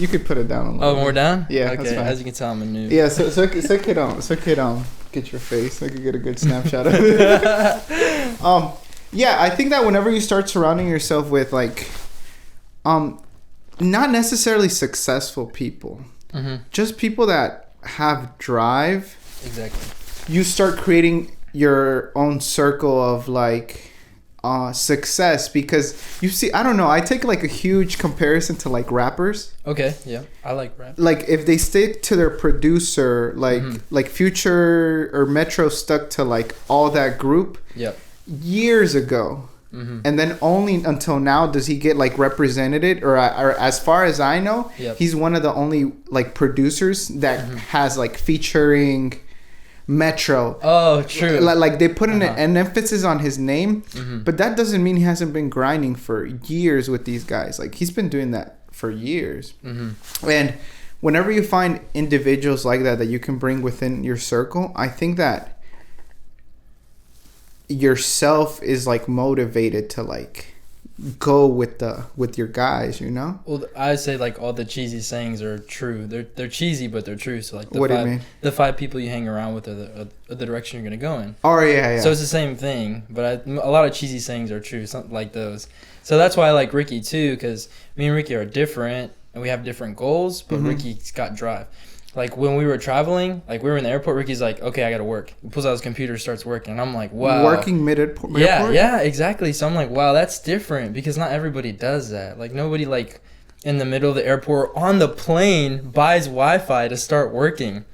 You could put it down a little. Oh, more down? Yeah, okay. that's fine. As you can tell, I'm a noob. Yeah, so get your face. I could get a good snapshot of it. Yeah, I think that whenever you start surrounding yourself with like, not necessarily successful people, just people that have drive. Exactly. You start creating your own circle of like success, because you see, I don't know, I take like a huge comparison to like rappers. Okay, yeah, I like rap. Like if they stick to their producer, like Future or Metro stuck to like all that group. Yep. Years ago, and then only until now does he get like represented, or as far as I know, he's one of the only like producers that has like featuring Metro. Oh, true. Like they put an emphasis on his name, but that doesn't mean he hasn't been grinding for years with these guys. Like he's been doing that for years. And whenever you find individuals like that you can bring within your circle, I think that yourself is like motivated to like go with your guys, you know. Well, I say like all the cheesy sayings are true. They're cheesy, but they're true. So like What do you mean? The 5 people you hang around with are the direction you're gonna go in. Oh yeah. So it's the same thing, but a lot of cheesy sayings are true, something like those. So that's why I like Ricky too, because me and Ricky are different and we have different goals, but Ricky's got drive. Like when we were traveling, like we were in the airport, Ricky's like, okay, I gotta work. He pulls out his computer, starts working, and I'm like, wow. Working mid-airport? Yeah, exactly. So I'm like, wow, that's different, because not everybody does that. Like nobody like in the middle of the airport on the plane buys Wi-Fi to start working.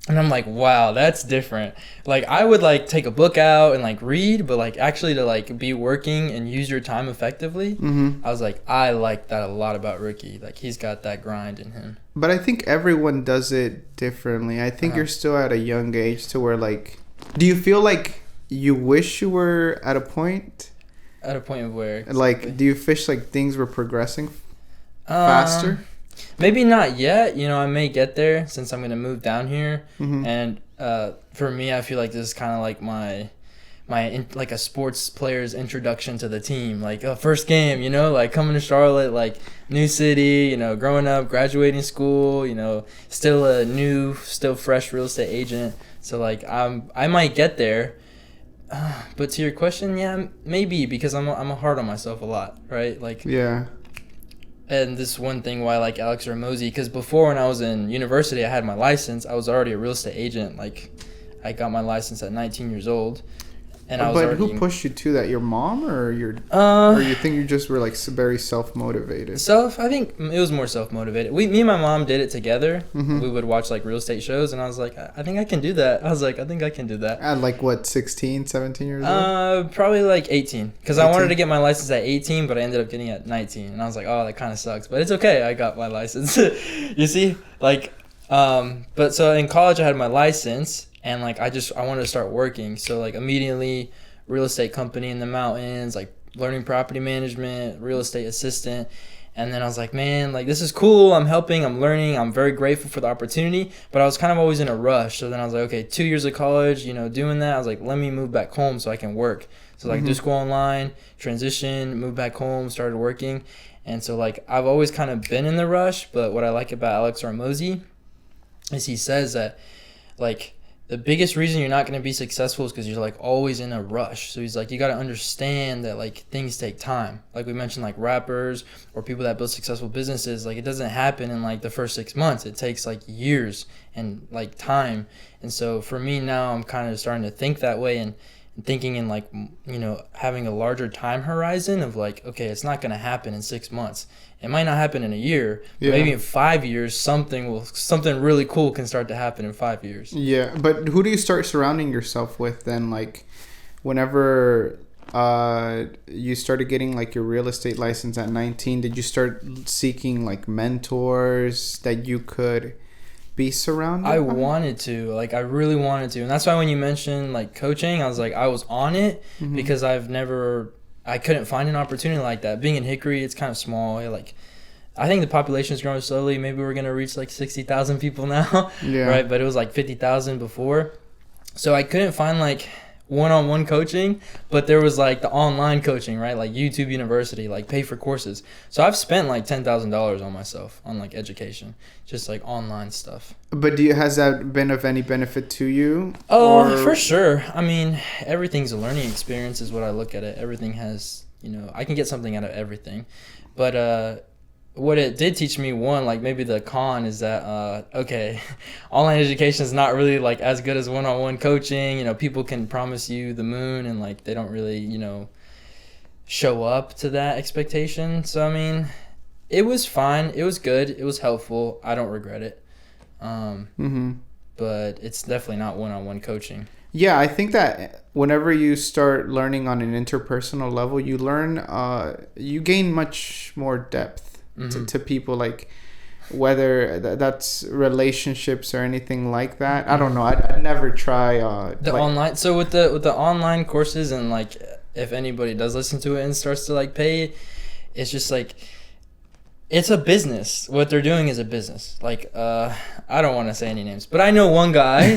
And I'm like, wow, that's different. Like I would like take a book out and like read, but like actually to like be working and use your time effectively, I was like, I like that a lot about Ricky. Like he's got that grind in him. But I think everyone does it differently. I think you're still at a young age to where like, do you feel like you wish you were at a point? At a point of where? Exactly? Like, do you wish like things were progressing faster? Maybe not yet. You know, I may get there since I'm going to move down here. And for me, I feel like this is kind of like my like a sports player's introduction to the team. Like first game, you know, like coming to Charlotte, like new city, you know, growing up, graduating school, you know, still a still fresh real estate agent. So like I might get there. But to your question, yeah, maybe, because I'm hard on myself a lot, right? Like yeah. And this one thing why I like Alex Ramosi, because before when I was in university, I had my license. I was already a real estate agent. Like, I got my license at 19 years old. And I was but who pushed you to that? Your mom or or you think you just were like very self-motivated? I think it was more self-motivated. Me and my mom did it together. We would watch like real estate shows, and I was like, I think I can do that. I think I can do that. At like what, 16, 17 years old? Probably like 18. Because I wanted to get my license at 18, but I ended up getting it at 19. And I was like, oh, that kind of sucks. But it's okay. I got my license. You see? Like, but so in college I had my license. And like I wanted to start working, so like immediately real estate company in the mountains, like learning property management, real estate assistant. And then I was like, man, like this is cool. I'm helping, I'm learning, I'm very grateful for the opportunity, but I was kind of always in a rush. So then I was like, okay, 2 years of college, you know, doing that, I was like, let me move back home so I can work. So like just go online, transition, move back home, started working. And so like I've always kind of been in the rush, but what I like about Alex Ramosi is he says that like the biggest reason you're not going to be successful is because you're like always in a rush. So he's like, you got to understand that like things take time. Like we mentioned, like rappers or people that build successful businesses, like it doesn't happen in like the first 6 months. It takes like years and like time. And so for me now, I'm kind of starting to think that way and thinking in like, you know, having a larger time horizon of like, okay, it's not going to happen in 6 months. It might not happen in a year, but maybe in 5 years, something really cool can start to happen in 5 years. Yeah, but who do you start surrounding yourself with then? Like, whenever you started getting like your real estate license at 19, did you start seeking like mentors that you could be surrounded by? I wanted to, like, I really wanted to. And that's why when you mentioned like coaching, I was like, I was on it because I couldn't find an opportunity like that. Being in Hickory, it's kind of small. Like, I think the population is growing slowly. Maybe we're going to reach like 60,000 people now, right? But it was like 50,000 before. So I couldn't find like one-on-one coaching, but there was like the online coaching, right? Like YouTube University, like pay for courses. So I've spent like $10,000 on myself on like education, just like online stuff. But has that been of any benefit to you? Oh, for sure. I mean, everything's a learning experience is what I look at it. Everything has, I can get something out of everything. But what it did teach me, one, like maybe the con is that, online education is not really like as good as one-on-one coaching. People can promise you the moon and like they don't really, show up to that expectation. So, I mean, it was fine. It was good. It was helpful. I don't regret it. But it's definitely not one-on-one coaching. Yeah, I think that whenever you start learning on an interpersonal level, you learn, you gain much more depth to people, like whether that's relationships or anything like that. I don't know. I'd never try online. So with the online courses, and like if anybody does listen to it and starts to like pay, it's just like, it's a business. What they're doing is a business. Like, I don't want to say any names, but I know one guy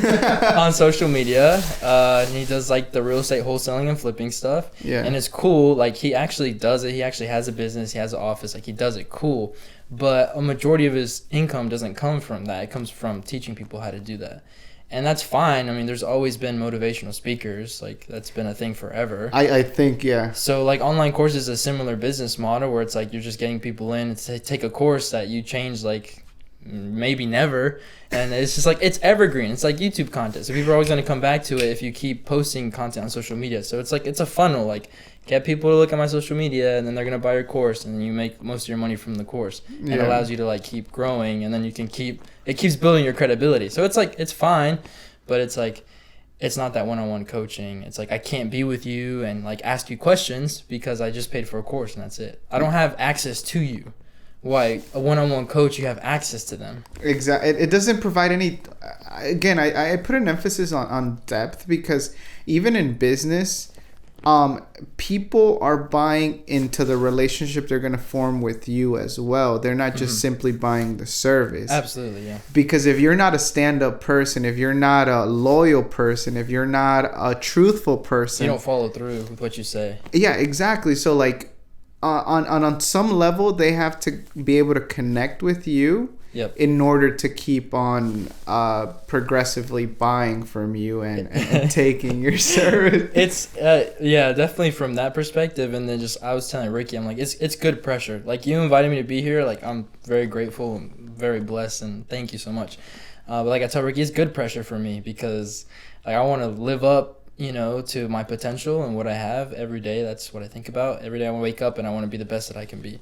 on social media, and he does like the real estate wholesaling and flipping stuff. Yeah. And it's cool. Like, he actually does it. He actually has a business. He has an office. Like, he does it cool. But a majority of his income doesn't come from that. It comes from teaching people how to do that. And that's fine. I mean, there's always been motivational speakers. Like, that's been a thing forever. I think, yeah. So, like, online courses is a similar business model where it's like you're just getting people in to take a course that you change, like, maybe never. And it's just like, it's evergreen. It's like YouTube content. So people are always going to come back to it if you keep posting content on social media. So it's like, it's a funnel. Like, get people to look at my social media, and then they're going to buy your course, and then you make most of your money from the course. And it allows you to, like, keep growing, and then you can it keeps building your credibility. So it's like, it's fine, but it's like, it's not that one-on-one coaching. It's like, I can't be with you and like ask you questions because I just paid for a course and that's it. I don't have access to you. Why a one-on-one coach, you have access to them. Exactly. It doesn't provide any. Again, I put an emphasis on depth because even in business, people are buying into the relationship they're going to form with you as well. They're not just simply buying the service. Absolutely, yeah. Because if you're not a stand-up person, if you're not a loyal person, if you're not a truthful person, you don't follow through with what you say. Yeah, exactly. So like on some level, they have to be able to connect with you. Yep. In order to keep on progressively buying from you and taking your service. It's definitely from that perspective. And then just, I was telling Ricky, I'm like, it's good pressure. Like, you invited me to be here. Like, I'm very grateful and very blessed, and thank you so much. But like I tell Ricky, it's good pressure for me because like I want to live up, to my potential and what I have every day. That's what I think about. Every day I want to wake up and I want to be the best that I can be.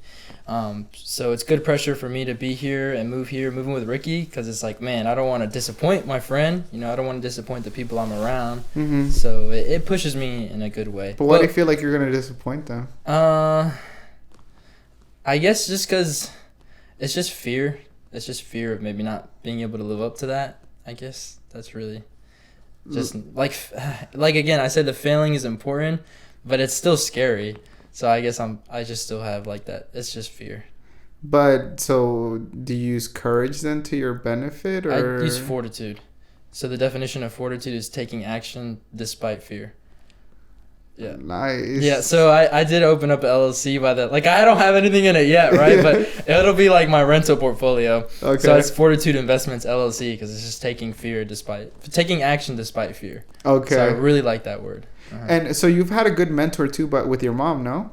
So it's good pressure for me to be here and moving with Ricky, because it's like, man, I don't want to disappoint my friend. I don't want to disappoint the people I'm around. Mm-hmm. So it pushes me in a good way. But why do you feel like you're going to disappoint them? I guess just because it's just fear. It's just fear of maybe not being able to live up to that. I guess that's really... just like again, I said the failing is important, but it's still scary. So I guess I just still have like that. It's just fear. But so do you use courage then to your benefit, or I use fortitude. So the definition of fortitude is taking action despite fear. Yeah. Nice. Yeah, so I did open up an LLC by that. Like, I don't have anything in it yet, right? But it'll be like my rental portfolio. Okay. So it's Fortitude Investments LLC, because it's just taking action despite fear. Okay. So I really like that word. Uh-huh. And so you've had a good mentor too, but with your mom, no?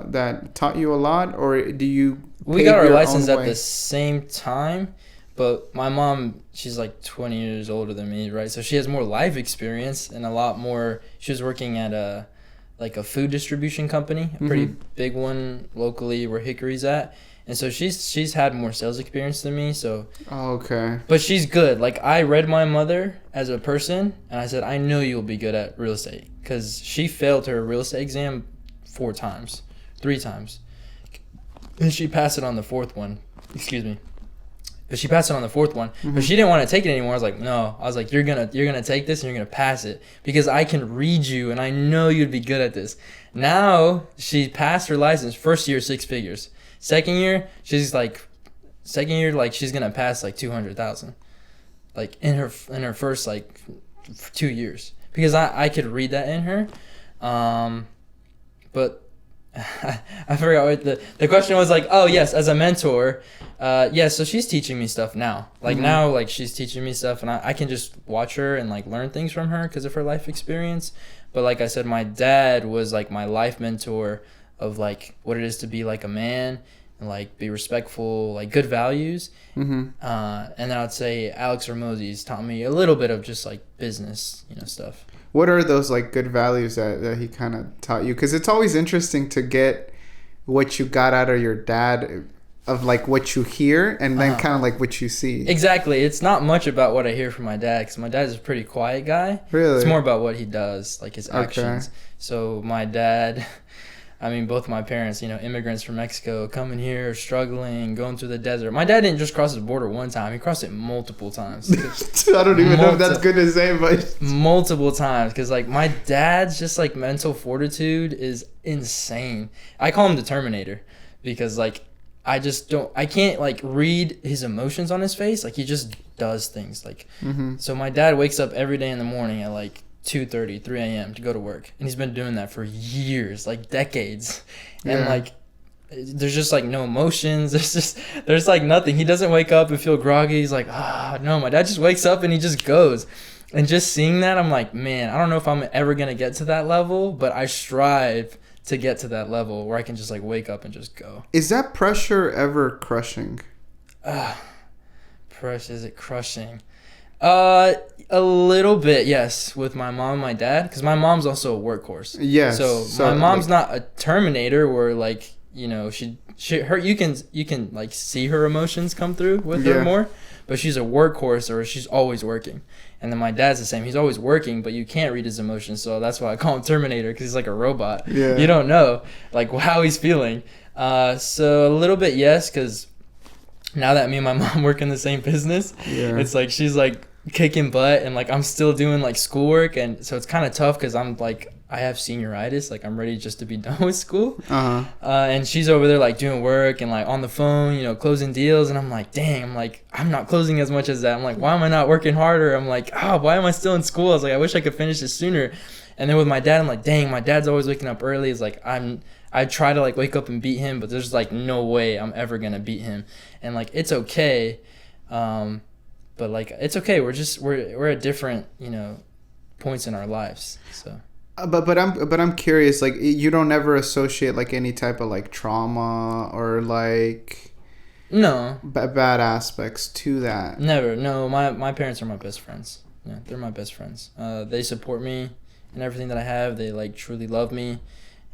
That taught you a lot, or do you? We got our license at the same time, but my mom, she's like 20 years older than me, right? So she has more life experience and a lot more. She was working at a food distribution company, a pretty big one locally where Hickory's at. And so she's had more sales experience than me, so... Oh, okay. But she's good. Like, I read my mother as a person, and I said, I know you'll be good at real estate. Because she failed her real estate exam 3 times. And she passed it on the 4th one. Excuse me. But she passed it on the 4th one. But she didn't want to take it anymore. I was like, no. I was like, you're gonna take this and you're gonna pass it, because I can read you and I know you'd be good at this. Now she passed her license. First year, 6 figures. Second year, she's gonna pass like 200,000, like in her first like 2 years, because I could read that in her. But I forgot what the question was. Like, oh yes, as a mentor, so she's teaching me stuff now. Like now, like she's teaching me stuff, and I can just watch her and like learn things from her because of her life experience. But like I said, my dad was like my life mentor of like what it is to be like a man and like be respectful, like good values. And then I would say Alex Ramosey's taught me a little bit of just like business, stuff. What are those like good values that he kind of taught you? Because it's always interesting to get what you got out of your dad, of like what you hear and then kind of like what you see. Exactly. It's not much about what I hear from my dad, because my dad is a pretty quiet guy. Really? It's more about what he does, like his actions. Okay. So my dad, I mean, both my parents, immigrants from Mexico, coming here, struggling, going through the desert. My dad didn't just cross the border one time. He crossed it multiple times. I don't even know if that's good to say, but... Multiple times. Because, like, my dad's just, like, mental fortitude is insane. I call him the Terminator. Because, like, I can't, like, read his emotions on his face. Like, he just does things. Like, So my dad wakes up every day in the morning at, like, 2:30, 3 a.m. to go to work. And he's been doing that for years, like decades. And like, there's just like no emotions. There's like nothing. He doesn't wake up and feel groggy. He's like, no, my dad just wakes up and he just goes. And just seeing that, I'm like, man, I don't know if I'm ever going to get to that level, but I strive to get to that level where I can just like wake up and just go. Is that pressure ever crushing? Is it crushing? A little bit, yes, with my mom and my dad, because my mom's also a workhorse. Yes. So my mom's not a Terminator where like, you can like see her emotions come through with her more, but she's a workhorse, or she's always working. And then my dad's the same. He's always working, but you can't read his emotions. So that's why I call him Terminator, because he's like a robot. Yeah. You don't know like how he's feeling. So a little bit, yes, because now that me and my mom work in the same business, it's like she's like kicking butt, and like I'm still doing like schoolwork, and so it's kind of tough because I'm like, I have senioritis, like I'm ready just to be done with school. And she's over there like doing work and like on the phone, closing deals, and I'm like, dang, I'm not closing as much as that. I'm like, why am I not working harder? I'm like, why am I still in school? I was like, I wish I could finish this sooner. And then with my dad, I'm like, dang, my dad's always waking up early. It's like I try to like wake up and beat him, but there's like no way I'm ever gonna beat him. And like it's okay, but like it's okay. We're at different points in our lives. So. But I'm curious. Like, you don't ever associate like any type of like trauma or like no bad aspects to that. Never. No, my parents are my best friends. Yeah, they're my best friends. They support me in everything that I have. They like truly love me,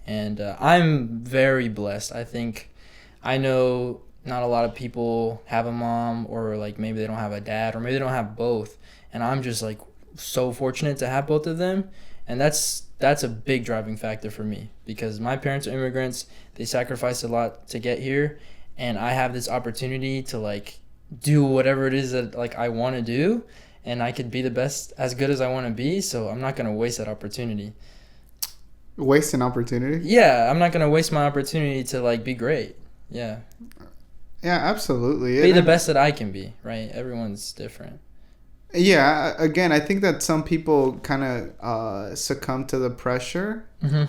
and I'm very blessed. I know not a lot of people have a mom, or like maybe they don't have a dad, or maybe they don't have both. And I'm just like so fortunate to have both of them. And that's a big driving factor for me, because my parents are immigrants. They sacrificed a lot to get here, and I have this opportunity to like do whatever it is that like I want to do, and I could be the best, as good as I want to be. So I'm not going to waste that opportunity. Waste an opportunity? Yeah, I'm not going to waste my opportunity to like be great. Yeah. Yeah, absolutely. Be the best that I can be, right? Everyone's different. Yeah, again, I think that some people kind of succumb to the pressure,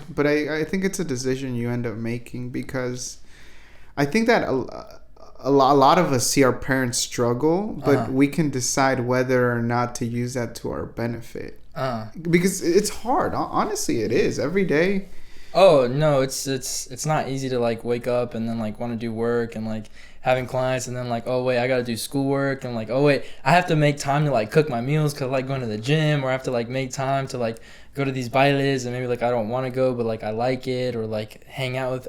but I think it's a decision you end up making, because I think that a lot of us see our parents struggle, but we can decide whether or not to use that to our benefit. Because it's hard. Honestly, it is. Every day. Oh, no, it's not easy to like wake up and then like want to do work and like having clients, and then like, oh wait, I gotta do schoolwork, and like, oh wait, I have to make time to like cook my meals because I like going to the gym, or I have to like make time to like go to these bailes, and maybe like I don't want to go, but like I like it, or like hang out with,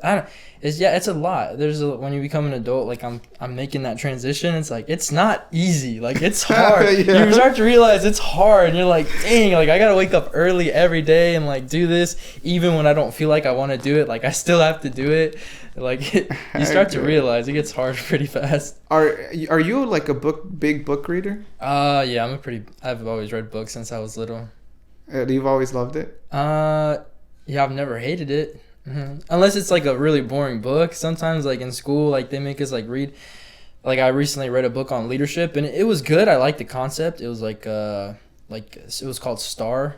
it's a lot. When you become an adult, like I'm making that transition. It's like, it's not easy. Like it's hard. You start to realize it's hard, and you're like, dang, like I gotta wake up early every day and like do this, even when I don't feel like I want to do it. Like I still have to do it. Like you start to realize it gets hard pretty fast. Are you like a big book reader? Yeah, I've always read books since I was little. You've always loved it? Yeah, I've never hated it. Unless it's like a really boring book. Sometimes like in school, like they make us like read. Like I recently read a book on leadership, and it was good. I liked the concept. It was like it was called Star.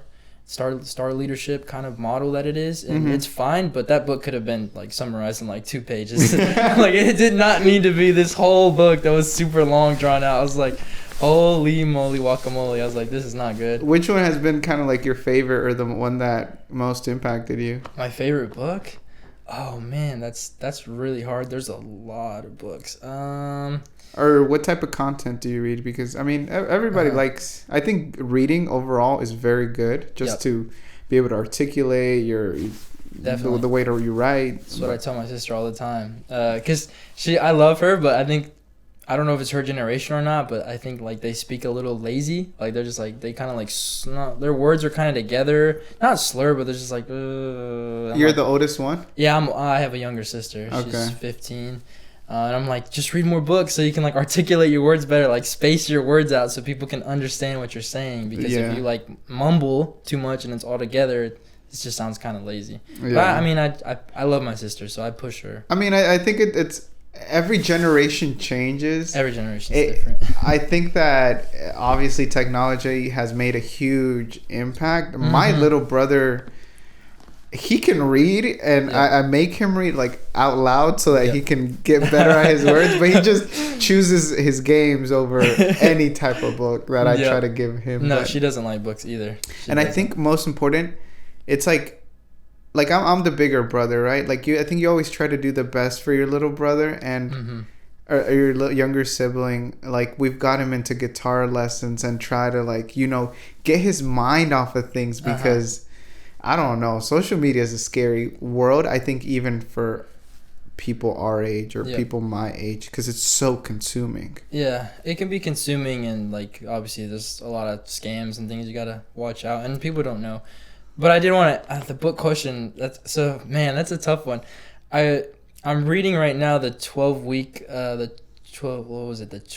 star leadership kind of model that it is, and it's fine, but that book could have been like summarized in like 2 pages. Like it did not need to be this whole book that was super long, drawn out. I was like, holy moly guacamole. I was like, this is not good. Which one has been kind of like your favorite, or the one that most impacted you? My favorite book? Oh man, that's really hard. There's a lot of books. Or what type of content do you read? Because I mean, everybody likes. I think reading overall is very good, just to be able to articulate the way that you write. That's what I tell my sister all the time. Cause I love her, but I don't know if it's her generation or not, but I think like they speak a little lazy. Like they're just like, they kind of like their words are kind of together, not slur, but they're just like. You're the oldest one? Yeah, I have a younger sister. She's 15. And I'm like, just read more books so you can like articulate your words better, like space your words out so people can understand what you're saying. Because if you like mumble too much and it's all together, it just sounds kind of lazy. Yeah. But I mean, I love my sister, so I push her. I mean, I think it's every generation changes. Every generation is different. I think that obviously technology has made a huge impact. My little brother, he can read, and I make him read like out loud so that he can get better at his words, but he just chooses his games over any type of book that I try to give him. No, she doesn't like books either. I think most important, it's like I'm the bigger brother, right? Like I think you always try to do the best for your little brother and or your younger sibling. Like we've got him into guitar lessons and try to like, get his mind off of things because I don't know. Social media is a scary world, I think, even for people our age or people my age, because it's so consuming. Yeah, it can be consuming, and like obviously there's a lot of scams and things you gotta watch out, and people don't know. But I did want to the book question. That's a tough one. I'm reading right now the 12-week the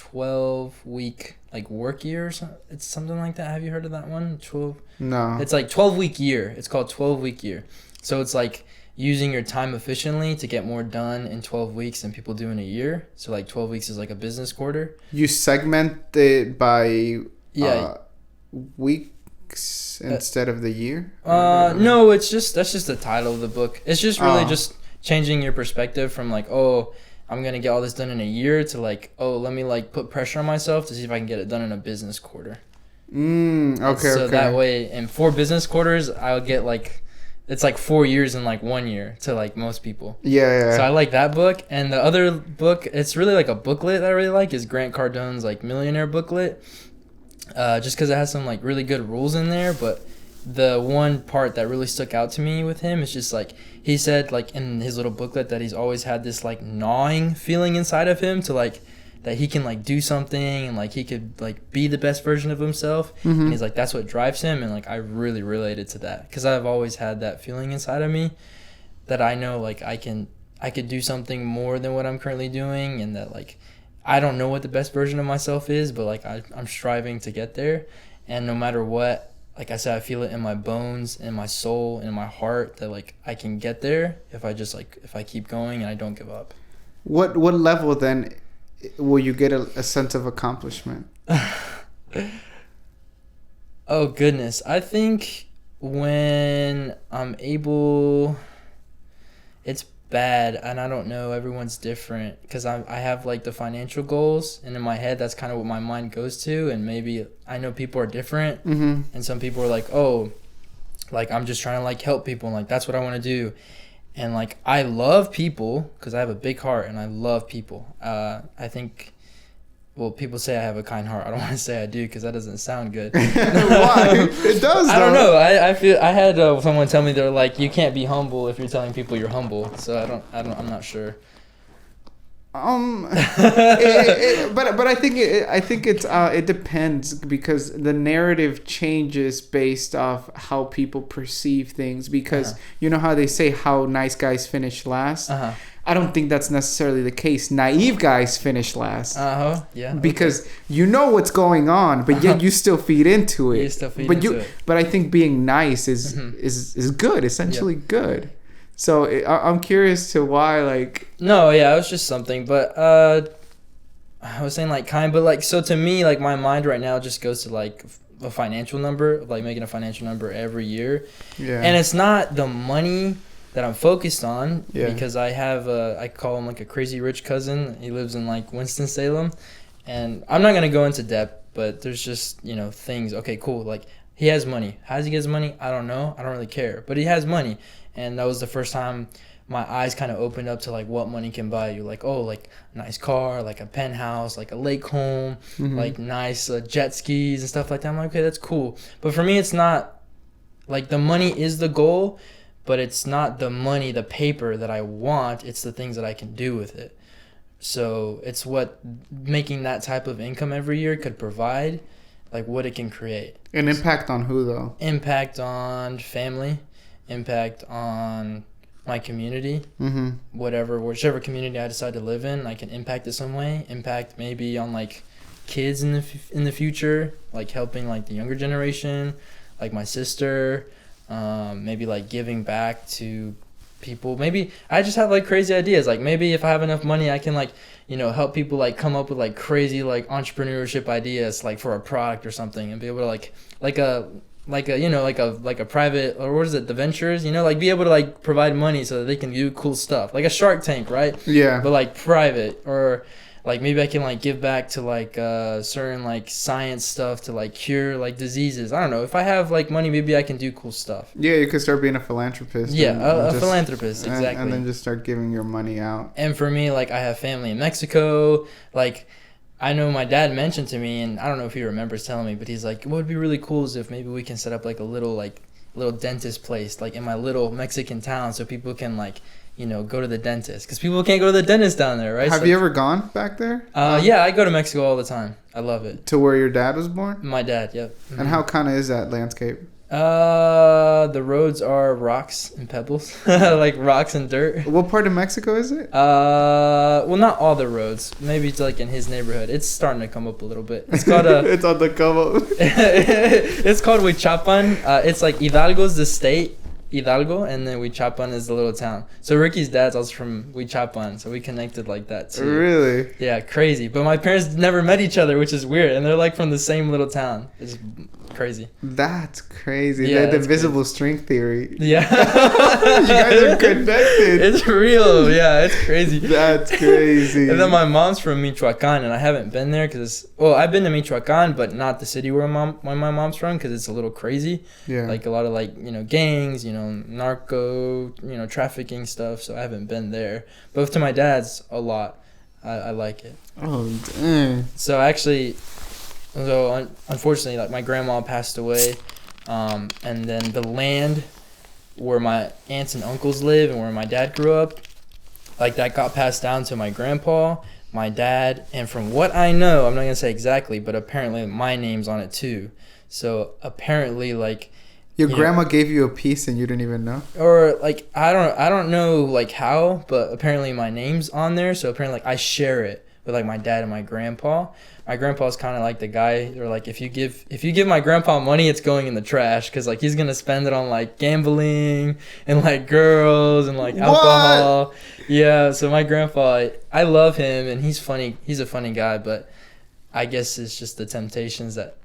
12-week like work year or something. It's something like that. Have you heard of that one? 12. No. It's like 12-week year. It's called 12-week year. So it's like using your time efficiently to get more done in 12 weeks than people do in a year. So like 12 weeks is like a business quarter. You segment it by weeks instead of the year? No, that's just the title of the book. It's just really just changing your perspective from like, oh, I'm going to get all this done in a year to like, oh, let me like put pressure on myself to see if I can get it done in a business quarter. So that way, in 4 business quarters, I'll get like, it's like 4 years in like 1 year to like most people. Yeah. So I like that book. And the other book, it's really like a booklet that I really like, is Grant Cardone's like Millionaire booklet. Just because it has some like really good rules in there, but the one part that really stuck out to me with him is just like he said like in his little booklet that he's always had this like gnawing feeling inside of him to like that he can like do something and like he could like be the best version of himself. And he's like, that's what drives him. And like I really related to that because I've always had that feeling inside of me that I know like I could do something more than what I'm currently doing, and that like I don't know what the best version of myself is, but like I'm striving to get there. And no matter what, like I said, I feel it in my bones, in my soul, in my heart that like I can get there if I keep going and I don't give up. What level then will you get a sense of accomplishment? Oh goodness, I think when I'm able, it's bad, and I don't know, everyone's different because I have like the financial goals, and in my head that's kind of what my mind goes to, and maybe I know people are different, and some people are like, oh, like I'm just trying to like help people, and like that's what I want to do. And like I love people because I have a big heart and I love people. I think, well, people say I have a kind heart. I don't want to say I do because that doesn't sound good. Why? It does. I don't know. I feel I had someone tell me they're like, you can't be humble if you're telling people you're humble. So I'm not sure. But I think it depends because the narrative changes based off how people perceive things. Because you know how they say how nice guys finish last. I don't think that's necessarily the case. Naive guys finish last. Yeah. Because you know what's going on, but yet you still feed into it. But I think being nice is good, essentially good. So I'm curious to why, like... No, yeah, it was just something. But I was saying, like, kind, but, like, so to me, like, my mind right now just goes to, like, a financial number, of like making a financial number every year. Yeah. And it's not the money that I'm focused on, Yeah. because I have I call him like a crazy rich cousin. He lives in like Winston-Salem, and I'm not gonna go into depth, but there's just, you know, things. Okay, cool. Like, he has money. How does he get his money? I don't know. I don't really care. But he has money, and that was the first time my eyes kind of opened up to like what money can buy you. Like, oh, like a nice car, like a penthouse, like a lake home, like nice jet skis and stuff like that. I'm like, okay, that's cool. But for me, it's not like the money is the goal, but it's not the money, the paper that I want. It's the things that I can do with it. So it's what making that type of income every year could provide, like what it can create. An impact on who, though? Impact on family, impact on my community, whichever community I decide to live in, I can impact it some way. Impact maybe on like kids in the future, like helping like the younger generation, like my sister. Maybe like giving back to people. Maybe I just have like crazy ideas. Like maybe if I have enough money, I can like, you know, help people like come up with like crazy like entrepreneurship ideas, like for a product or something, and be able to like a you know, like a private, or what is it, the ventures, you know, like be able to like provide money so that they can do cool stuff, like a Shark Tank, right? Yeah. But like private, or like maybe I can like give back to like certain like science stuff to like cure like diseases. I don't know. If I have like money, maybe I can do cool stuff. Yeah, you could start being a philanthropist. Yeah, a philanthropist, exactly. And then just start giving your money out. And for me, like I have family in Mexico. Like I know my dad mentioned to me, and I don't know if he remembers telling me, but he's like, what would be really cool is if maybe we can set up like a little dentist place like in my little Mexican town, so people can like, you know, go to the dentist, because people can't go to the dentist down there, right? Have you ever gone back there? Yeah, I go to Mexico all the time. I love it. To where your dad was born? My dad, yep. And how kind of is that landscape? The roads are rocks and pebbles, like rocks and dirt. What part of Mexico is it? Well, not all the roads. Maybe it's like in his neighborhood. It's starting to come up a little bit. It's called it's on the come up. It's called Huichapan. It's like Hidalgo's the state, Hidalgo, and then Huichapan is the little town. So Ricky's dad's also from Huichapan, so we connected like that too. Really? Yeah, crazy. But my parents never met each other, which is weird, and they're like from the same little town. It's crazy. That's crazy. Yeah, the invisible string theory. Yeah. You guys are connected. It's real. Yeah, it's crazy. That's crazy. And then my mom's from Michoacan, and I haven't been there because, well, I've been to Michoacan, but not the city where my mom's from, because it's a little crazy. Yeah. Like a lot of like, you know, gangs, you know, narco, you know, trafficking stuff. So I haven't been there. But to my dad's, a lot. I like it. Oh, dang. So actually, unfortunately, like my grandma passed away, and then the land where my aunts and uncles live and where my dad grew up, like that got passed down to my grandpa, my dad, and from what I know, I'm not gonna say exactly, but apparently my name's on it too. So apparently, like, your grandma gave you a piece and you didn't even know? Or like I don't know like how, but apparently my name's on there. So apparently like I share it with like my dad and my grandpa. My grandpa's kind of like the guy, or like if you give my grandpa money, it's going in the trash, because like he's gonna spend it on like gambling and like girls and like alcohol. What? Yeah, so my grandpa, I love him and he's funny. He's a funny guy, but I guess it's just the temptations that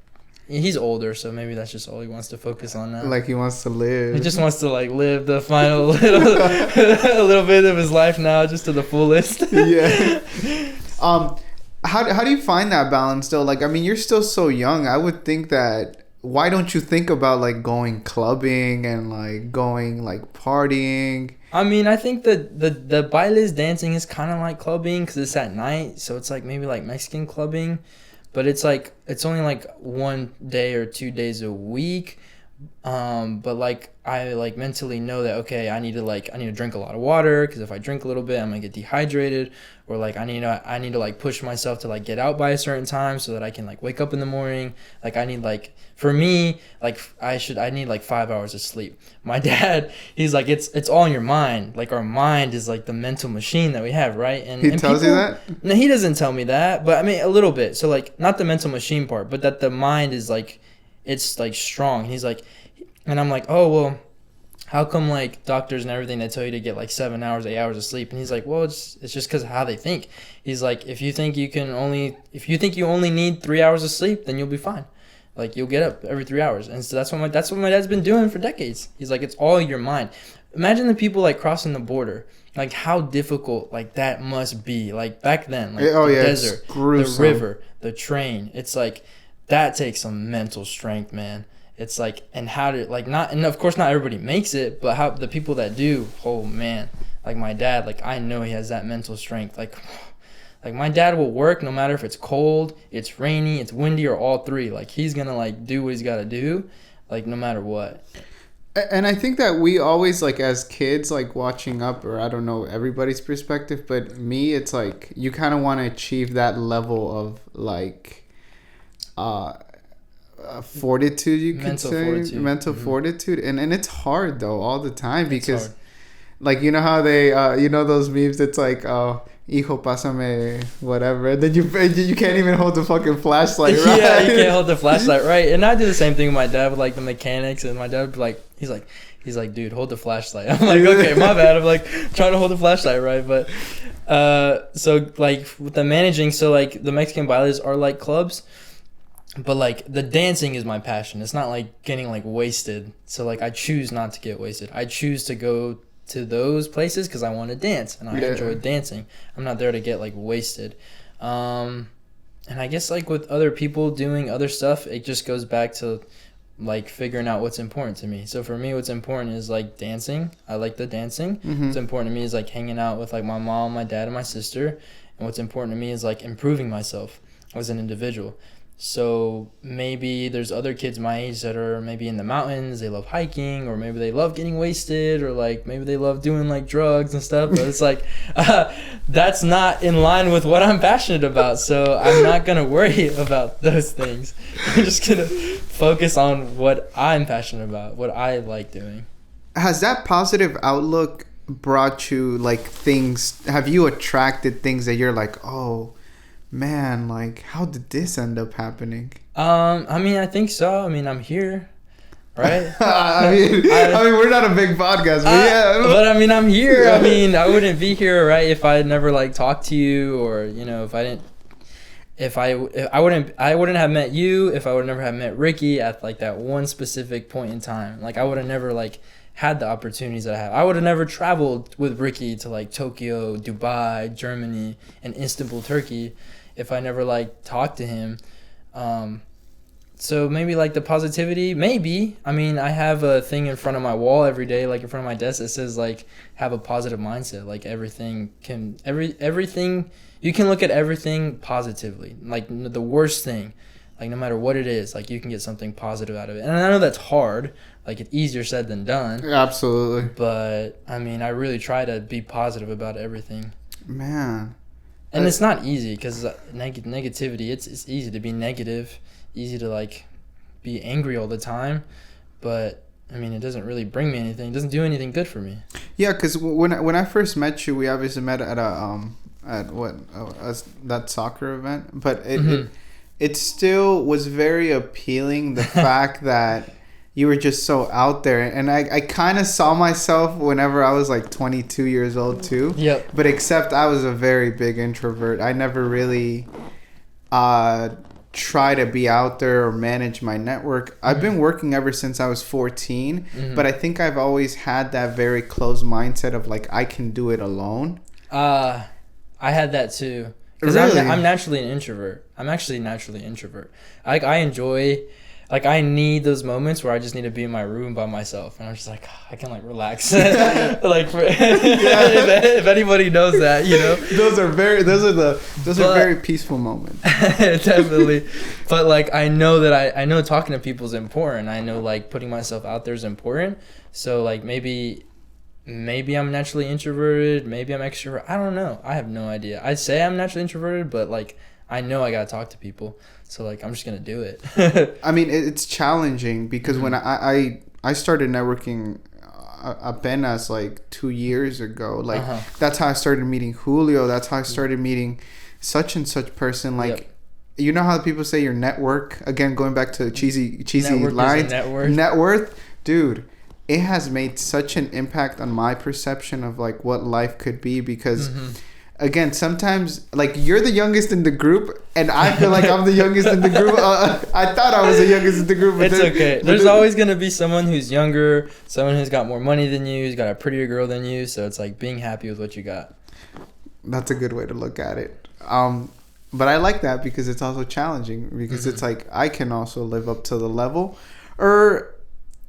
he's older, so maybe that's just all he wants to focus on now. Like he wants to live. He just wants to like live the final little bit of his life now, just to the fullest. Yeah. How do you find that balance though? Like, I mean, you're still so young. I would think that, why don't you think about like going clubbing and like going like partying? I mean, I think that the bailes dancing is kind of like clubbing, because it's at night, so it's like maybe like Mexican clubbing, but it's like it's only like 1 day or 2 days a week. But like I like mentally know that, okay, I need to drink a lot of water, because if I drink a little bit, I'm gonna get dehydrated, or like I need to like push myself to like get out by a certain time so that I can like wake up in the morning. Like I need, like, for me, like I need like 5 hours of sleep. My dad, he's like, it's all in your mind. Like our mind is like the mental machine that we have, right? And he tells you that? No, he doesn't tell me that, but I mean a little bit. So like not the mental machine part, but that the mind is like, it's like strong. And he's like, and I'm like, oh well, how come like doctors and everything, they tell you to get like 7 hours, 8 hours of sleep? And he's like, well, it's just because of how they think. He's like, if you think you only need 3 hours of sleep, then you'll be fine. Like, you'll get up every 3 hours. And so that's what my dad's been doing for decades. He's like, it's all your mind. Imagine the people, like, crossing the border. Like, how difficult, like, that must be. Like, back then, like, desert, the river, the train. It's like, that takes some mental strength, man. It's like, and how to, like, not, and of course not everybody makes it, but how the people that do, oh man, like my dad, like, I know he has that mental strength. Like my dad will work no matter if it's cold, it's rainy, it's windy, or all three. Like, he's gonna, like, do what he's gotta do, like, no matter what. And I think that we always, like, as kids, like, watching up, or I don't know everybody's perspective, but me, it's like, you kind of want to achieve that level of, like, fortitude, you could say. Mental fortitude. And it's hard, though, all the time, because, like, you know how they, you know those memes, it's like, hijo, pásame, whatever, and then you can't even hold the fucking flashlight, right? Yeah, you can't hold the flashlight, right? And I do the same thing with my dad with, like, the mechanics, and my dad would be like, he's like, dude, hold the flashlight. I'm like, okay, my bad. I'm like, trying to hold the flashlight, right? But so, like, with the managing, so, like, the Mexican bailes are like clubs, but, like, the dancing is my passion. It's not like getting, like, wasted. So, like, I choose not to get wasted. I choose to go to those places because I want to dance and I enjoy dancing. I'm not there to get, like, wasted. And I guess, like, with other people doing other stuff, it just goes back to, like, figuring out what's important to me. So for me, what's important is, like, dancing. I like the dancing. What's important to me is, like, hanging out with, like, my mom, my dad, and my sister. And what's important to me is, like, improving myself as an individual. So maybe there's other kids my age that are maybe in the mountains, they love hiking, or maybe they love getting wasted, or, like, maybe they love doing, like, drugs and stuff, but it's like, that's not in line with what I'm passionate about, so I'm not gonna worry about those things. I'm just gonna focus on what I'm passionate about, what I like doing. Has that positive outlook brought you, like, things, have you attracted things that you're like, oh man, like, how did this end up happening? I mean, I think so. I mean, I'm here, right? I mean, we're not a big podcast, but yeah. But I mean, I'm here. I mean, I wouldn't be here, right, if I never, like, talked to you, or, you know, I wouldn't have met you if I would never have met Ricky at, like, that one specific point in time. Like, I would have never, like, had the opportunities that I have. I would have never traveled with Ricky to, like, Tokyo, Dubai, Germany, and Istanbul, Turkey, if I never, like, talked to him. So maybe, like, the positivity, maybe. I mean, I have a thing in front of my wall every day, like, in front of my desk that says, like, have a positive mindset. Like, everything, you can look at everything positively. Like, the worst thing, like, no matter what it is, like, you can get something positive out of it. And I know that's hard. Like, it's easier said than done. Absolutely. But, I mean, I really try to be positive about everything. Man. And it's not easy because negativity, it's easy to be negative, easy to, like, be angry all the time. But, I mean, it doesn't really bring me anything. It doesn't do anything good for me. Yeah, because when I first met you, we obviously met at that soccer event. But it still was very appealing, the fact that you were just so out there. And I kind of saw myself whenever I was, like, 22 years old too. Yep. But except I was a very big introvert. I never really try to be out there or manage my network. I've been working ever since I was 14. But I think I've always had that very closed mindset of, like, I can do it alone. I had that too. Because really? I'm naturally an introvert. I'm actually naturally an introvert. I enjoy... Like, I need those moments where I just need to be in my room by myself, and I'm just like, I can, like, relax. Like, if anybody knows that, you know, those are very peaceful moments. Definitely. But, like, I know that I know talking to people is important. I know, like, putting myself out there is important. So, like, maybe I'm naturally introverted. Maybe I'm extrovert. I don't know. I have no idea. I'd say I'm naturally introverted, but, like, I know I gotta talk to people. So, like, I'm just gonna do it. I mean, it's challenging because when I started networking apenas, like, 2 years ago. Like, that's how I started meeting Julio. That's how I started meeting such and such person. Like, you know how people say your network, again, going back to cheesy lines, net worth, dude. It has made such an impact on my perception of, like, what life could be because again, sometimes like you're the youngest in the group, and I feel like I'm the youngest in the group. I thought I was the youngest in the group. But it's okay. There's always gonna be someone who's younger, someone who's got more money than you, who's got a prettier girl than you. So it's like being happy with what you got. That's a good way to look at it. But I like that because it's also challenging because it's like I can also live up to the level, or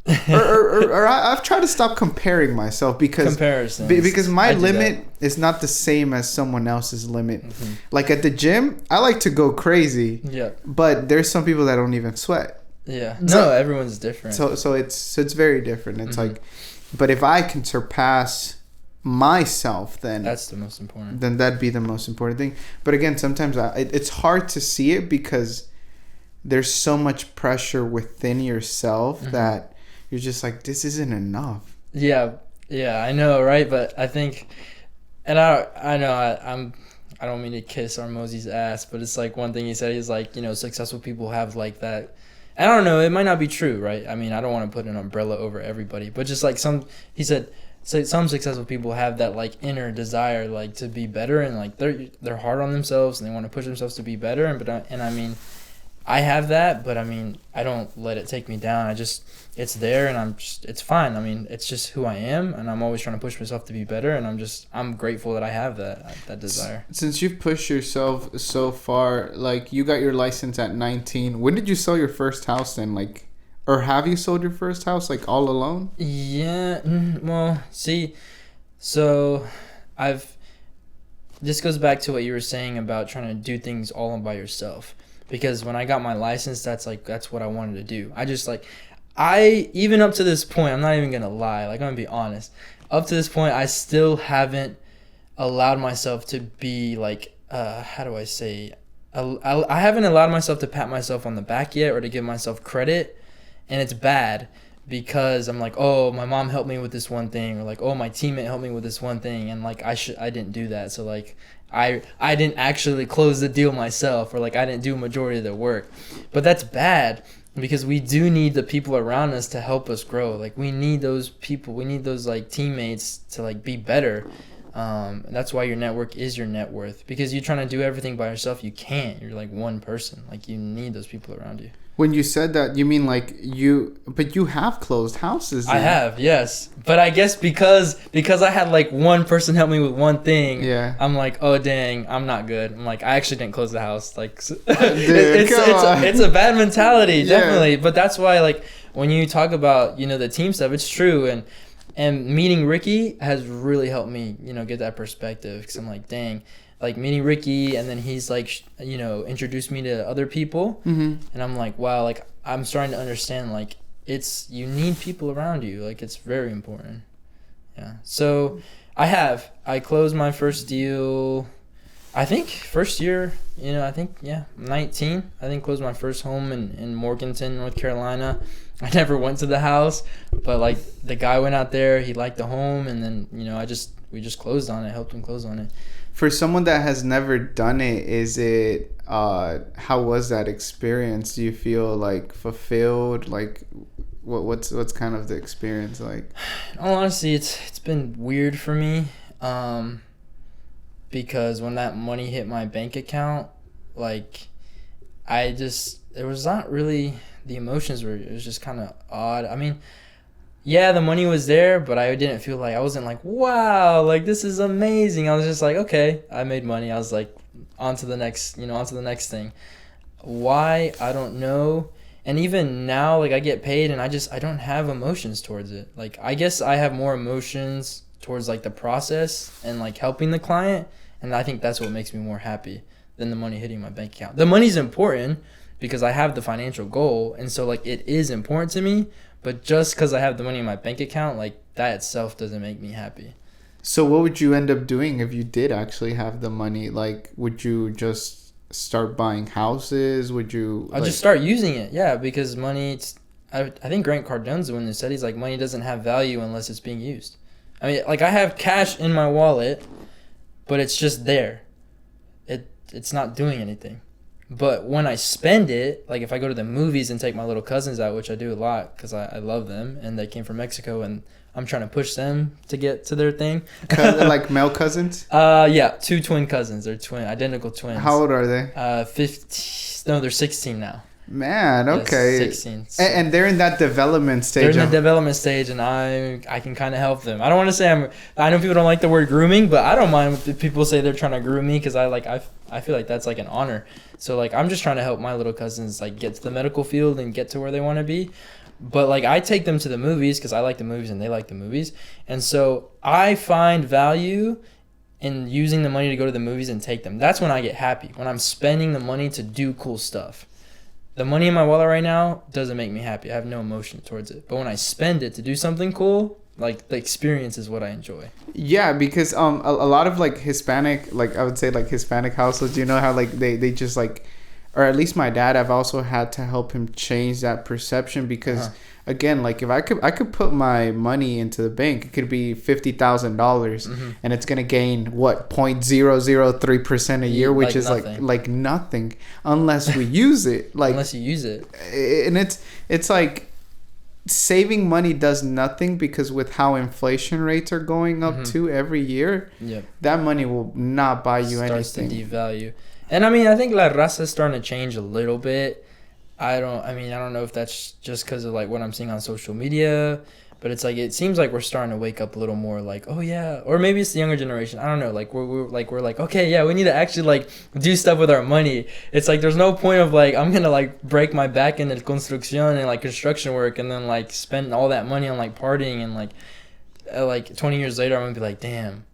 I've tried to stop comparing myself because my limit is not the same as someone else's limit. Like at the gym, I like to go crazy. Yeah. But there's some people that don't even sweat. Yeah. No, everyone's different. So it's very different. It's like, but if I can surpass myself, then that's the most important. Then that'd be the most important thing. But again, sometimes it's hard to see it because there's so much pressure within yourself that you're just like, this isn't enough. Yeah, I know, right? But I think, and I know I don't mean to kiss Armosi's ass, but it's like one thing he said. He's like, successful people have like that. I don't know. It might not be true, right? I mean, I don't want to put an umbrella over everybody, but just like he said, some successful people have that like inner desire, like to be better, and like they're hard on themselves and they want to push themselves to be better. And I mean, I have that, but I mean, I don't let it take me down. It's there, and it's fine. I mean, it's just who I am, and I'm always trying to push myself to be better, and I'm grateful that I have that desire. Since you've pushed yourself so far, like you got your license at 19, when did you sell your first house then? Like, or have you sold your first house like all alone? Yeah, well, see, so this goes back to what you were saying about trying to do things all by yourself. Because when I got my license, that's what I wanted to do. Even up to this point, I'm not even going to lie. Like, I'm going to be honest. Up to this point, I still haven't allowed myself to be like, how do I say? I haven't allowed myself to pat myself on the back yet or to give myself credit. And it's bad because I'm like, oh, my mom helped me with this one thing. Or like, oh, my teammate helped me with this one thing. And like, I didn't do that. So like, I didn't actually close the deal myself, or like I didn't do a majority of the work. But that's bad because we do need the people around us to help us grow. Like we need those people, we need those like teammates to like be better. That's why your network is your net worth, because you're trying to do everything by yourself. You can't. You're like one person. Like you need those people around you. When you said that, you mean like but you have closed houses. Then. I have, yes. But I guess because I had like one person help me with one thing, yeah. I'm like, oh dang, I'm not good. I'm like, I actually didn't close the house. Like, it's a bad mentality, definitely. Yeah. But that's why, like, when you talk about the team stuff, it's true. And meeting Ricky has really helped me, get that perspective. Because I'm like, dang. Like meeting Ricky, and then he's like, introduced me to other people, and I'm like, wow, like I'm starting to understand, like you need people around you, like it's very important. Yeah. So I closed my first deal, I think first year, 19. I think closed my first home in Morganton, North Carolina. I never went to the house, but like the guy went out there, he liked the home, and then we just closed on it, helped him close on it. For someone that has never done it, how was that experience? Do you feel like fulfilled? Like what's kind of the experience like? In all honesty, it's been weird for me, because when that money hit my bank account, like there was not really, the emotions it was just kind of odd. I mean, yeah, the money was there, but I didn't feel like, I wasn't like, wow, like this is amazing. I was just like, okay, I made money. I was like, on to the next thing. Why? I don't know. And even now, like I get paid and I don't have emotions towards it. Like, I guess I have more emotions towards like the process and like helping the client. And I think that's what makes me more happy than the money hitting my bank account. The money's important because I have the financial goal. And so like it is important to me. But just because I have the money in my bank account, like that itself doesn't make me happy. So what would you end up doing if you did actually have the money? Like, would you just start buying houses? Would you? I'll just start using it. Yeah, because money. I think Grant Cardone's the one that said, he's like, money doesn't have value unless it's being used. I mean, like I have cash in my wallet, but it's just there. It's not doing anything. But when I spend it, like if I go to the movies and take my little cousins out, which I do a lot because I love them and they came from Mexico and I'm trying to push them to get to their thing. Like male cousins? Yeah, 2 twin cousins. They're identical twins. How old are they? 15. No, they're 16 now. Man, okay. 16. So and they're in that development stage. they're in the development stage, and I can kind of help them. I don't want to say I know people don't like the word grooming, but I don't mind if people say they're trying to groom me because I feel like that's like an honor. So like I'm just trying to help my little cousins like get to the medical field and get to where they want to be. But like I take them to the movies because I like the movies and they like the movies, and so I find value in using the money to go to the movies and take them. That's when I get happy, when I'm spending the money to do cool stuff. The money in my wallet right now doesn't make me happy. I have no emotion towards it. But when I spend it to do something cool, like the experience is what I enjoy. Yeah, because a lot of like Hispanic, like I would say like Hispanic households, you know how like they just like, or at least my dad, I've also had to help him change that perception because again, like if I could put my money into the bank, it could be $50,000 and it's gonna gain what 0.003% a year, which is nothing. like nothing unless we use it. Like unless you use it, and it's like saving money does nothing because with how inflation rates are going up too every year, that money will not buy you starts anything. To devalue. And I mean, I think La Raza is starting to change a little bit. I don't know if that's just because of like what I'm seeing on social media, but it's like it seems like we're starting to wake up a little more. Like, oh yeah, or maybe it's the younger generation. I don't know. Like we're like okay, yeah, we need to actually like do stuff with our money. It's like there's no point of like I'm gonna like break my back in the construction and like construction work and then like spend all that money on like partying and like 20 years later I'm gonna be like, damn,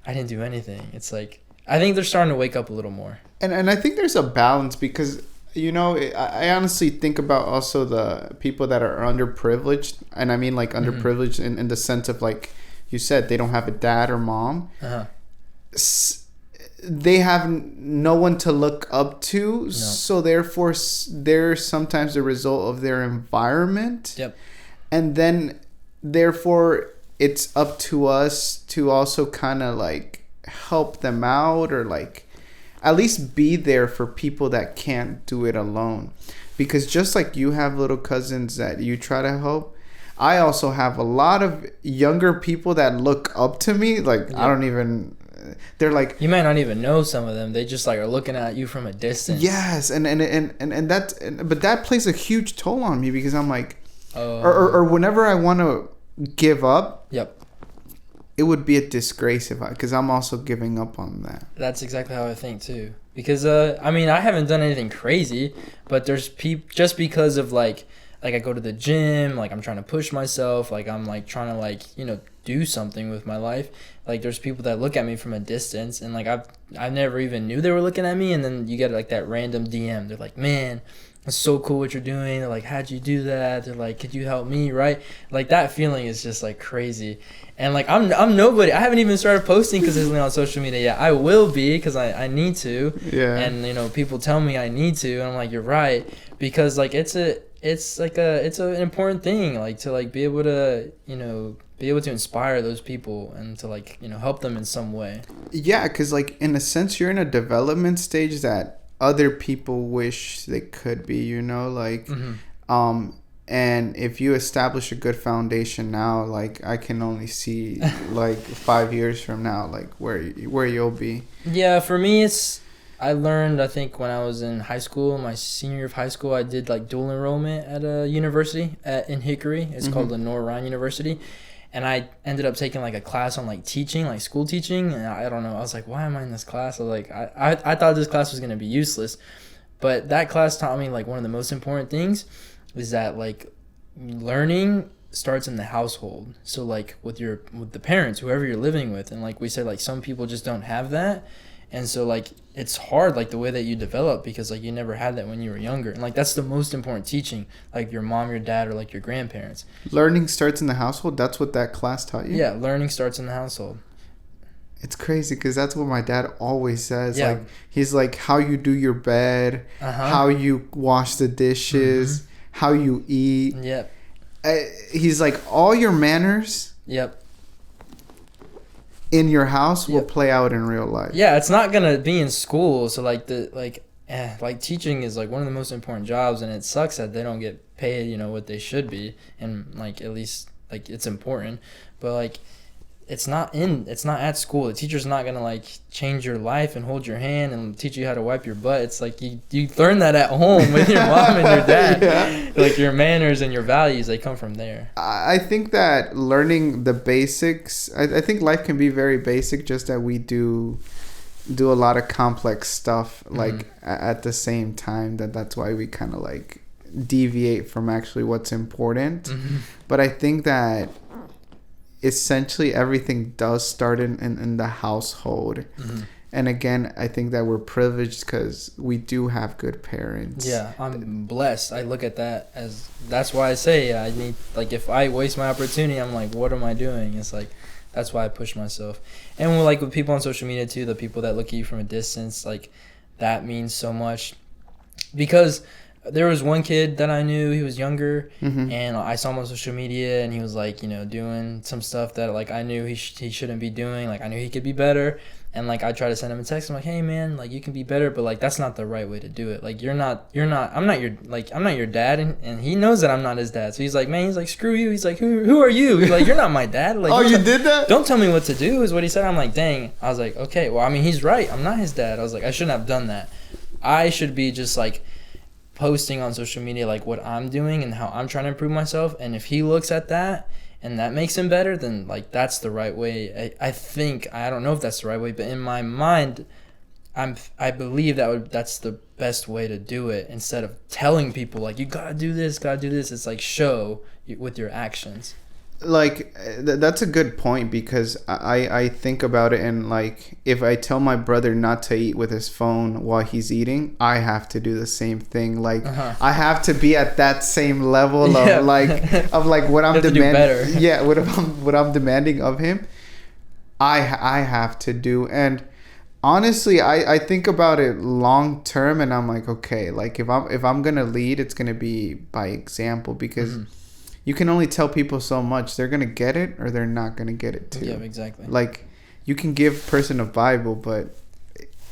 I didn't do anything. It's like I think they're starting to wake up a little more. And I think there's a balance because, you know, I honestly think about also the people that are underprivileged. And I mean, like, underprivileged in the sense of, like, you said, they don't have a dad or mom. They have no one to look up to. No. So, therefore, they're sometimes the result of their environment. Yep. And then, therefore, it's up to us to also kind of, like, help them out or like at least be there for people that can't do it alone, because just like you have little cousins that you try to help, I also have a lot of younger people that look up to me like I don't even, they're like, you might not even know some of them, they just like are looking at you from a distance. Yes, and that, but that plays a huge toll on me because I'm like or whenever I want to give up, it would be a disgrace because I'm also giving up on that. That's exactly how I think too. Because I mean, I haven't done anything crazy, but there's just because of like I go to the gym, like I'm trying to push myself, like I'm like trying to like, you know, do something with my life. Like there's people that look at me from a distance and like I never even knew they were looking at me, and then you get like that random DM. They're like, man, it's so cool what you're doing. They're like, how'd you do that? They're like, could you help me? Right? Like that feeling is just like crazy. And like I'm nobody. I haven't even started posting consistently on social media yet. I will be because I need to. Yeah. And you know, people tell me I need to, and I'm like, you're right, because like it's an important thing, like to like be able to, you know, be able to inspire those people and to like, you know, help them in some way. Yeah, because like in a sense you're in a development stage that other people wish they could be, you know, like and if you establish a good foundation now, like I can only see like 5 years from now like where you'll be. Yeah, for me I learned, I think when I was in high school, my senior year of high school, I did like dual enrollment at a university in Hickory. It's called Lenore Ryan University. And I ended up taking like a class on like teaching, like school teaching. And I don't know, I was like, why am I in this class? I was like, I thought this class was going to be useless. But that class taught me like one of the most important things is that like learning starts in the household. So like with the parents, whoever you're living with. And like we said, like some people just don't have that. And so like it's hard, like the way that you develop, because like you never had that when you were younger, and like that's the most important teaching, like your mom, your dad, or like your grandparents. Learning starts in the household. That's what that class taught you. Yeah, learning starts in the household. It's crazy because that's what my dad always says. Yeah. Like he's like, how you do your bed, how you wash the dishes, how you eat. Yep. He's like, all your manners. Yep. In your house will play out in real life. Yeah, it's not gonna be in school. So like like teaching is like one of the most important jobs, and it sucks that they don't get paid, you know, what they should be, and like at least like it's important, but like it's not at school. The teacher's not gonna like change your life and hold your hand and teach you how to wipe your butt. It's like you learn that at home with your mom and your dad. Yeah. Like your manners and your values, they come from there. I think that learning the basics, I think life can be very basic, just that we do a lot of complex stuff like at the same time, that's why we kind of like deviate from actually what's important. But I think that essentially everything does start in the household. And again, I think that we're privileged because we do have good parents. Yeah, I'm blessed. I look at that as, that's why I say I need, like, if I waste my opportunity, I'm like, what am I doing? It's like, that's why I push myself. And like with people on social media too, the people that look at you from a distance, like that means so much. Because there was one kid that I knew, he was younger, and I saw him on social media, and he was like, you know, doing some stuff that like I knew he shouldn't be doing. Like I knew he could be better, and like I try to send him a text. I'm like, hey man, like you can be better, but like that's not the right way to do it. Like I'm not your dad, and he knows that I'm not his dad. So he's like, man, he's like, screw you. He's like, who are you? He's like, you're not my dad. Like, oh, you did that? Don't tell me what to do is what he said. I'm like, dang. I was like, okay, well I mean he's right. I'm not his dad. I was like, I shouldn't have done that. I should be just like posting on social media like what I'm doing and how I'm trying to improve myself, and if he looks at that and that makes him better, then like that's the right way. I think, I don't know if that's the right way, but in my mind I believe that's the best way to do it, instead of telling people like you gotta do this. It's like show with your actions. Like that's a good point, because I think about it, and like if I tell my brother not to eat with his phone while he's eating, I have to do the same thing. Like I have to be at that same level of like what I'm demanding. Yeah, what I'm demanding of him, I have to do. And honestly, I think about it long term, and I'm like, okay, like if I'm gonna lead, it's gonna be by example, because you can only tell people so much. They're going to get it or they're not going to get it too. Yeah, exactly. Like, you can give a person a Bible, but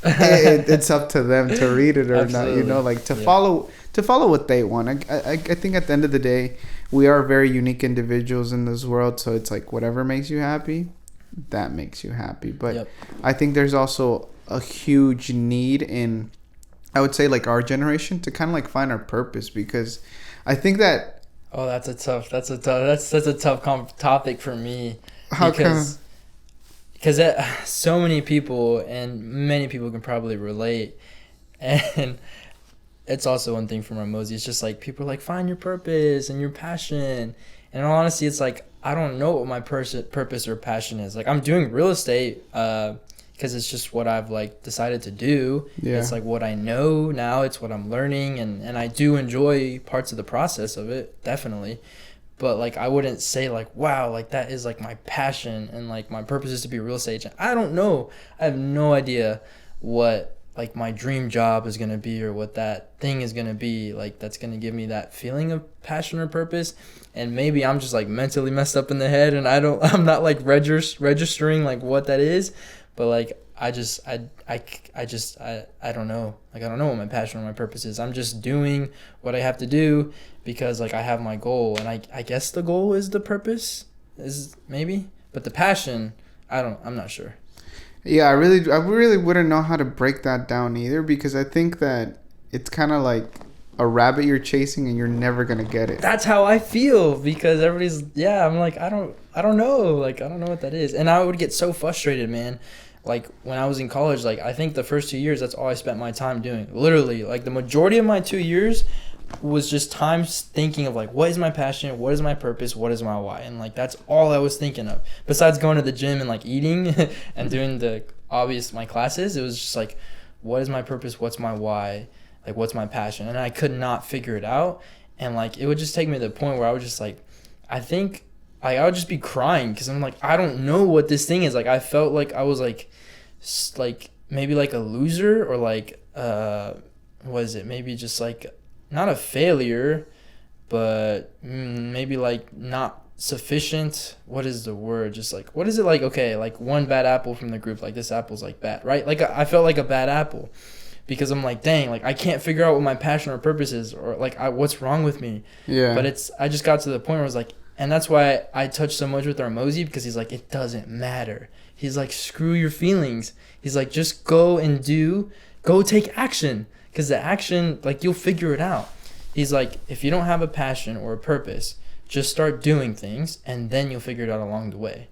it's up to them to read it or not, you know, like to follow what they want. I think at the end of the day, we are very unique individuals in this world. So it's like whatever makes you happy, that makes you happy. But I think there's also a huge need in, I would say, like our generation to kind of like find our purpose, because I think that, oh, that's a tough topic for me. How come? Because so many people, and many people can probably relate, and it's also one thing from Ramosi. It's just like people are like, find your purpose and your passion. And in all honesty, it's like I don't know what my purpose or passion is. Like I'm doing real estate because it's just what I've like decided to do. Yeah. It's like what I know now. It's what I'm learning, and I do enjoy parts of the process of it, definitely. But like I wouldn't say like, wow, like that is like my passion and like my purpose is to be a real estate agent. I don't know. I have no idea what like my dream job is going to be, or what that thing is going to be like that's going to give me that feeling of passion or purpose. And maybe I'm just like mentally messed up in the head, and I'm not like registering like what that is. But like I don't know. Like I don't know what my passion or my purpose is. I'm just doing what I have to do because like I have my goal, and I guess the goal is the purpose, is maybe, but the passion, I'm not sure. Yeah, I really wouldn't know how to break that down either, because I think that it's kind of like a rabbit you're chasing and you're never gonna get it. That's how I feel, because everybody's I'm like I don't know, like I don't know what that is, and I would get so frustrated, man. Like when I was in college, like I think the first 2 years, that's all I spent my time doing. Literally, like the majority of my 2 years was just time thinking of like, what is my passion? What is my purpose? What is my why? And like, that's all I was thinking of. Besides going to the gym and like eating and doing my classes, it was just like, what is my purpose? What's my why? Like, what's my passion? And I could not figure it out. And like, it would just take me to the point where I was just like, I think I would just be crying, because I'm like, I don't know what this thing is. Like, I felt like I was like maybe like a loser, or like what is it? Maybe just like not a failure, but maybe like not sufficient. What is the word? Just like, what is it, like, okay, like one bad apple from the group, like this apple's like bad, right? Like I felt like a bad apple. because I'm like, dang, like I can't figure out what my passion or purpose is, or like what's wrong with me. Yeah. But I just got to the point where I was like, and that's why I touched so much with Armozy, because he's like, it doesn't matter. He's like, screw your feelings. He's like, just go take action, because the action, like, you'll figure it out. He's like, if you don't have a passion or a purpose, just start doing things, and then you'll figure it out along the way.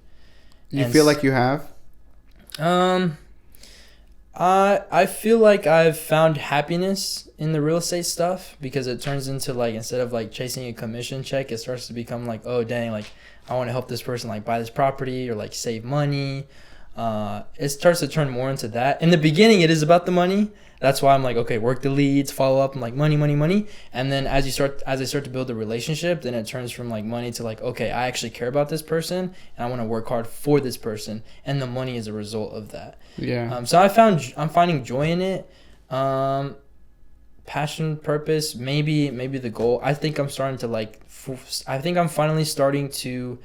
You feel like you have? I feel like I've found happiness in the real estate stuff, because it turns into like, instead of like chasing a commission check, it starts to become like, oh dang, like I want to help this person like buy this property or like save money. It starts to turn more into that. In the beginning, it is about the money. That's why I'm like, okay, work the leads, follow up, and like money. And then as I start to build a relationship, then it turns from like money to like, okay, I actually care about this person and I want to work hard for this person, and the money is a result of that. Yeah. So I'm finding joy in it. Passion, purpose, maybe the goal. I think I'm starting to I'm finally starting to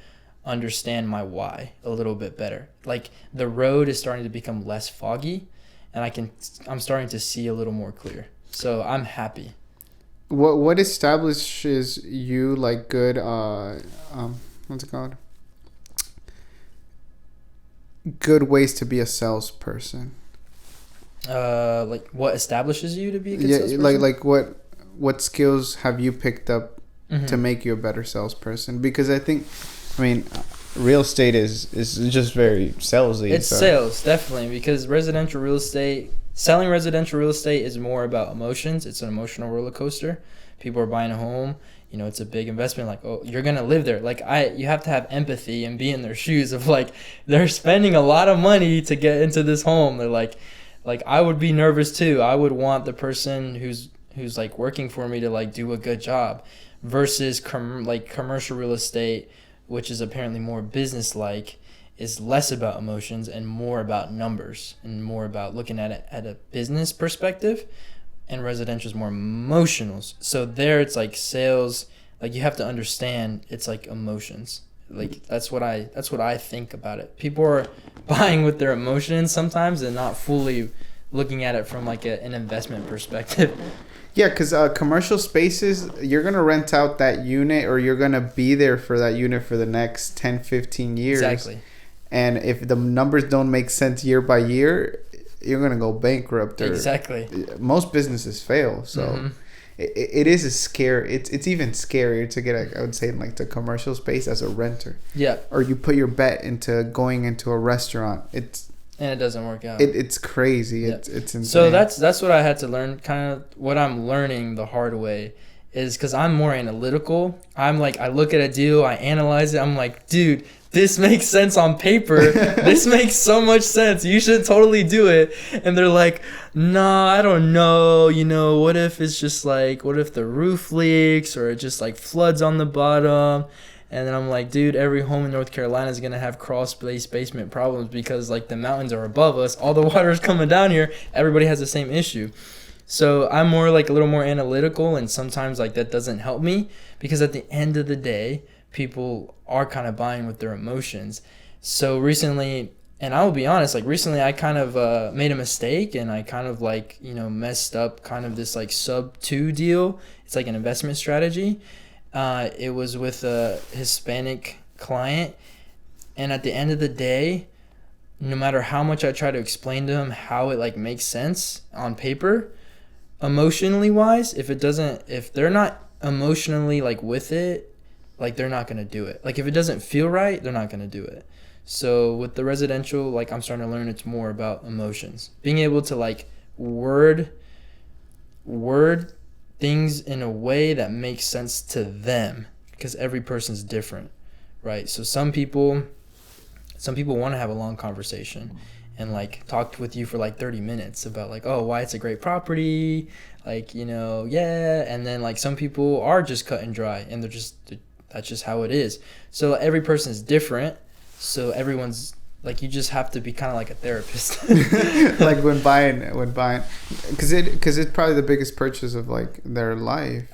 understand my why a little bit better. Like the road is starting to become less foggy, and I'm starting to see a little more clear. So I'm happy. What establishes you like good what's it called? Good ways to be a salesperson. Like what establishes you to be a good salesperson? like what skills have you picked up to make you a better salesperson? Because I mean, real estate is just very salesy. It's sales, definitely, because selling residential real estate is more about emotions. It's an emotional roller coaster. People are buying a home. You know, it's a big investment. Like, oh, you're going to live there. Like, you have to have empathy and be in their shoes of, like, they're spending a lot of money to get into this home. They're like I would be nervous, too. I would want the person who's like, working for me to, like, do a good job versus, commercial real estate, which is apparently more business-like, is less about emotions and more about numbers and more about looking at it at a business perspective. And residential is more emotional. So there it's like sales, like you have to understand it's like emotions. Like that's what I think about it. People are buying with their emotions sometimes and not fully looking at it from like an investment perspective. Yeah, because commercial spaces, you're going to rent out that unit, or you're going to be there for that unit for the next 10, 15 years. Exactly. And if the numbers don't make sense year by year, you're going to go bankrupt. Exactly. Most businesses fail. So it is a scare. It's even scarier to get, I would say, like the commercial space as a renter. Yeah. Or you put your bet into going into a restaurant. And it doesn't work out. It's crazy. Yeah. It's insane. So that's what I had to learn. Kind of what I'm learning the hard way is because I'm more analytical. I'm like, I look at a deal, I analyze it. I'm like, dude, this makes sense on paper. This makes so much sense. You should totally do it. And they're like, nah, I don't know. You know, what if the roof leaks or it just like floods on the bottom? And then I'm like, dude, every home in North Carolina is going to have crawl space basement problems because like the mountains are above us. All the water is coming down here. Everybody has the same issue. So I'm more like a little more analytical, and sometimes like that doesn't help me because at the end of the day, people are kind of buying with their emotions. So recently, and I will be honest, like recently I kind of made a mistake and I kind of like, you know, messed up kind of this like sub 2 deal. It's like an investment strategy. It was with a Hispanic client, and at the end of the day, no matter how much I try to explain to him how it like makes sense on paper, emotionally wise, if they're not emotionally like with it, like they're not gonna do it. Like if it doesn't feel right, they're not gonna do it. So with the residential, like I'm starting to learn it's more about emotions, being able to like word things in a way that makes sense to them, because every person's different, right? So some people want to have a long conversation and like talk with you for like 30 minutes about like, oh, why it's a great property, like, you know, yeah. And then like some people are just cut and dry and that's just how it is. So every person is different. So everyone's like, you just have to be kind of like a therapist. Like when buying, because it's probably the biggest purchase of like their life.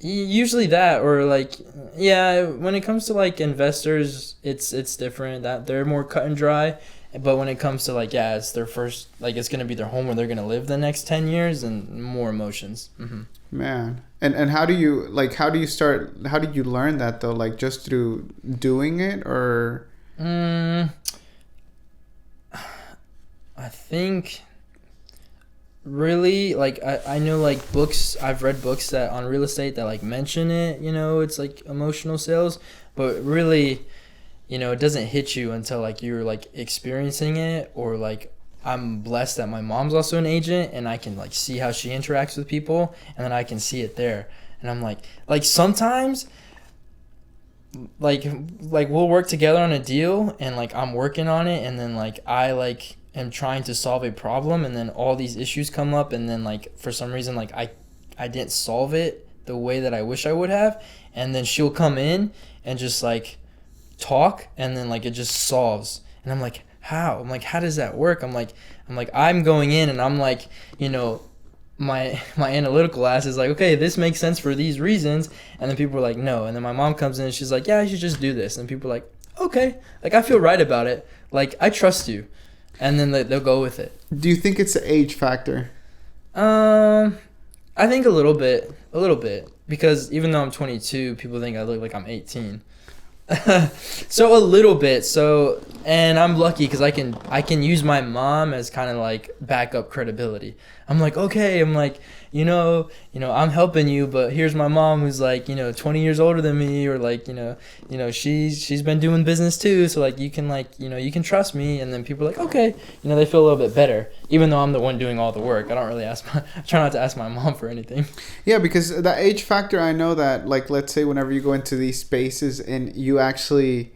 Usually that, or like, yeah, when it comes to like investors, it's different. That they're more cut and dry, But when it comes to like, yeah, it's their first, like it's gonna be their home where they're gonna live the next 10 years, and more emotions. Man, and how do you start? How did you learn that though? Like just through doing it, or? I think really like I know like books. I've read books that on real estate that like mention it. You know, it's like emotional sales, but really, you know, it doesn't hit you until like you're like experiencing it, or like I'm blessed that my mom's also an agent and I can like see how she interacts with people, and then I can see it there, and I'm like sometimes like we'll work together on a deal, and like I'm working on it, and then like I like am trying to solve a problem, and then all these issues come up, and then like for some reason like I didn't solve it the way that I wish I would have, and then she'll come in and just like talk, and then like it just solves, and I'm like, how does that work? I'm like I'm going in, and I'm like, you know, my analytical ass is like, okay, this makes sense for these reasons, and then people are like, no, and then my mom comes in and she's like, yeah, you should just do this, and people are like, okay, like I feel right about it, like I trust you, and then they'll go with it. Do you think it's the age factor? I think a little bit, because even though I'm 22, people think I look like I'm 18. So a little bit. So, and I'm lucky because I can use my mom as kind of like backup credibility. I'm like, okay, I'm like, you know, I'm helping you, but here's my mom who's like, 20 years older than me, or like, she's been doing business too, so like you can like, you can trust me, and then people are like, okay, they feel a little bit better, even though I'm the one doing all the work. I don't really I try not to ask my mom for anything. Yeah, because that age factor, I know that, like, let's say whenever you go into these spaces and you actually,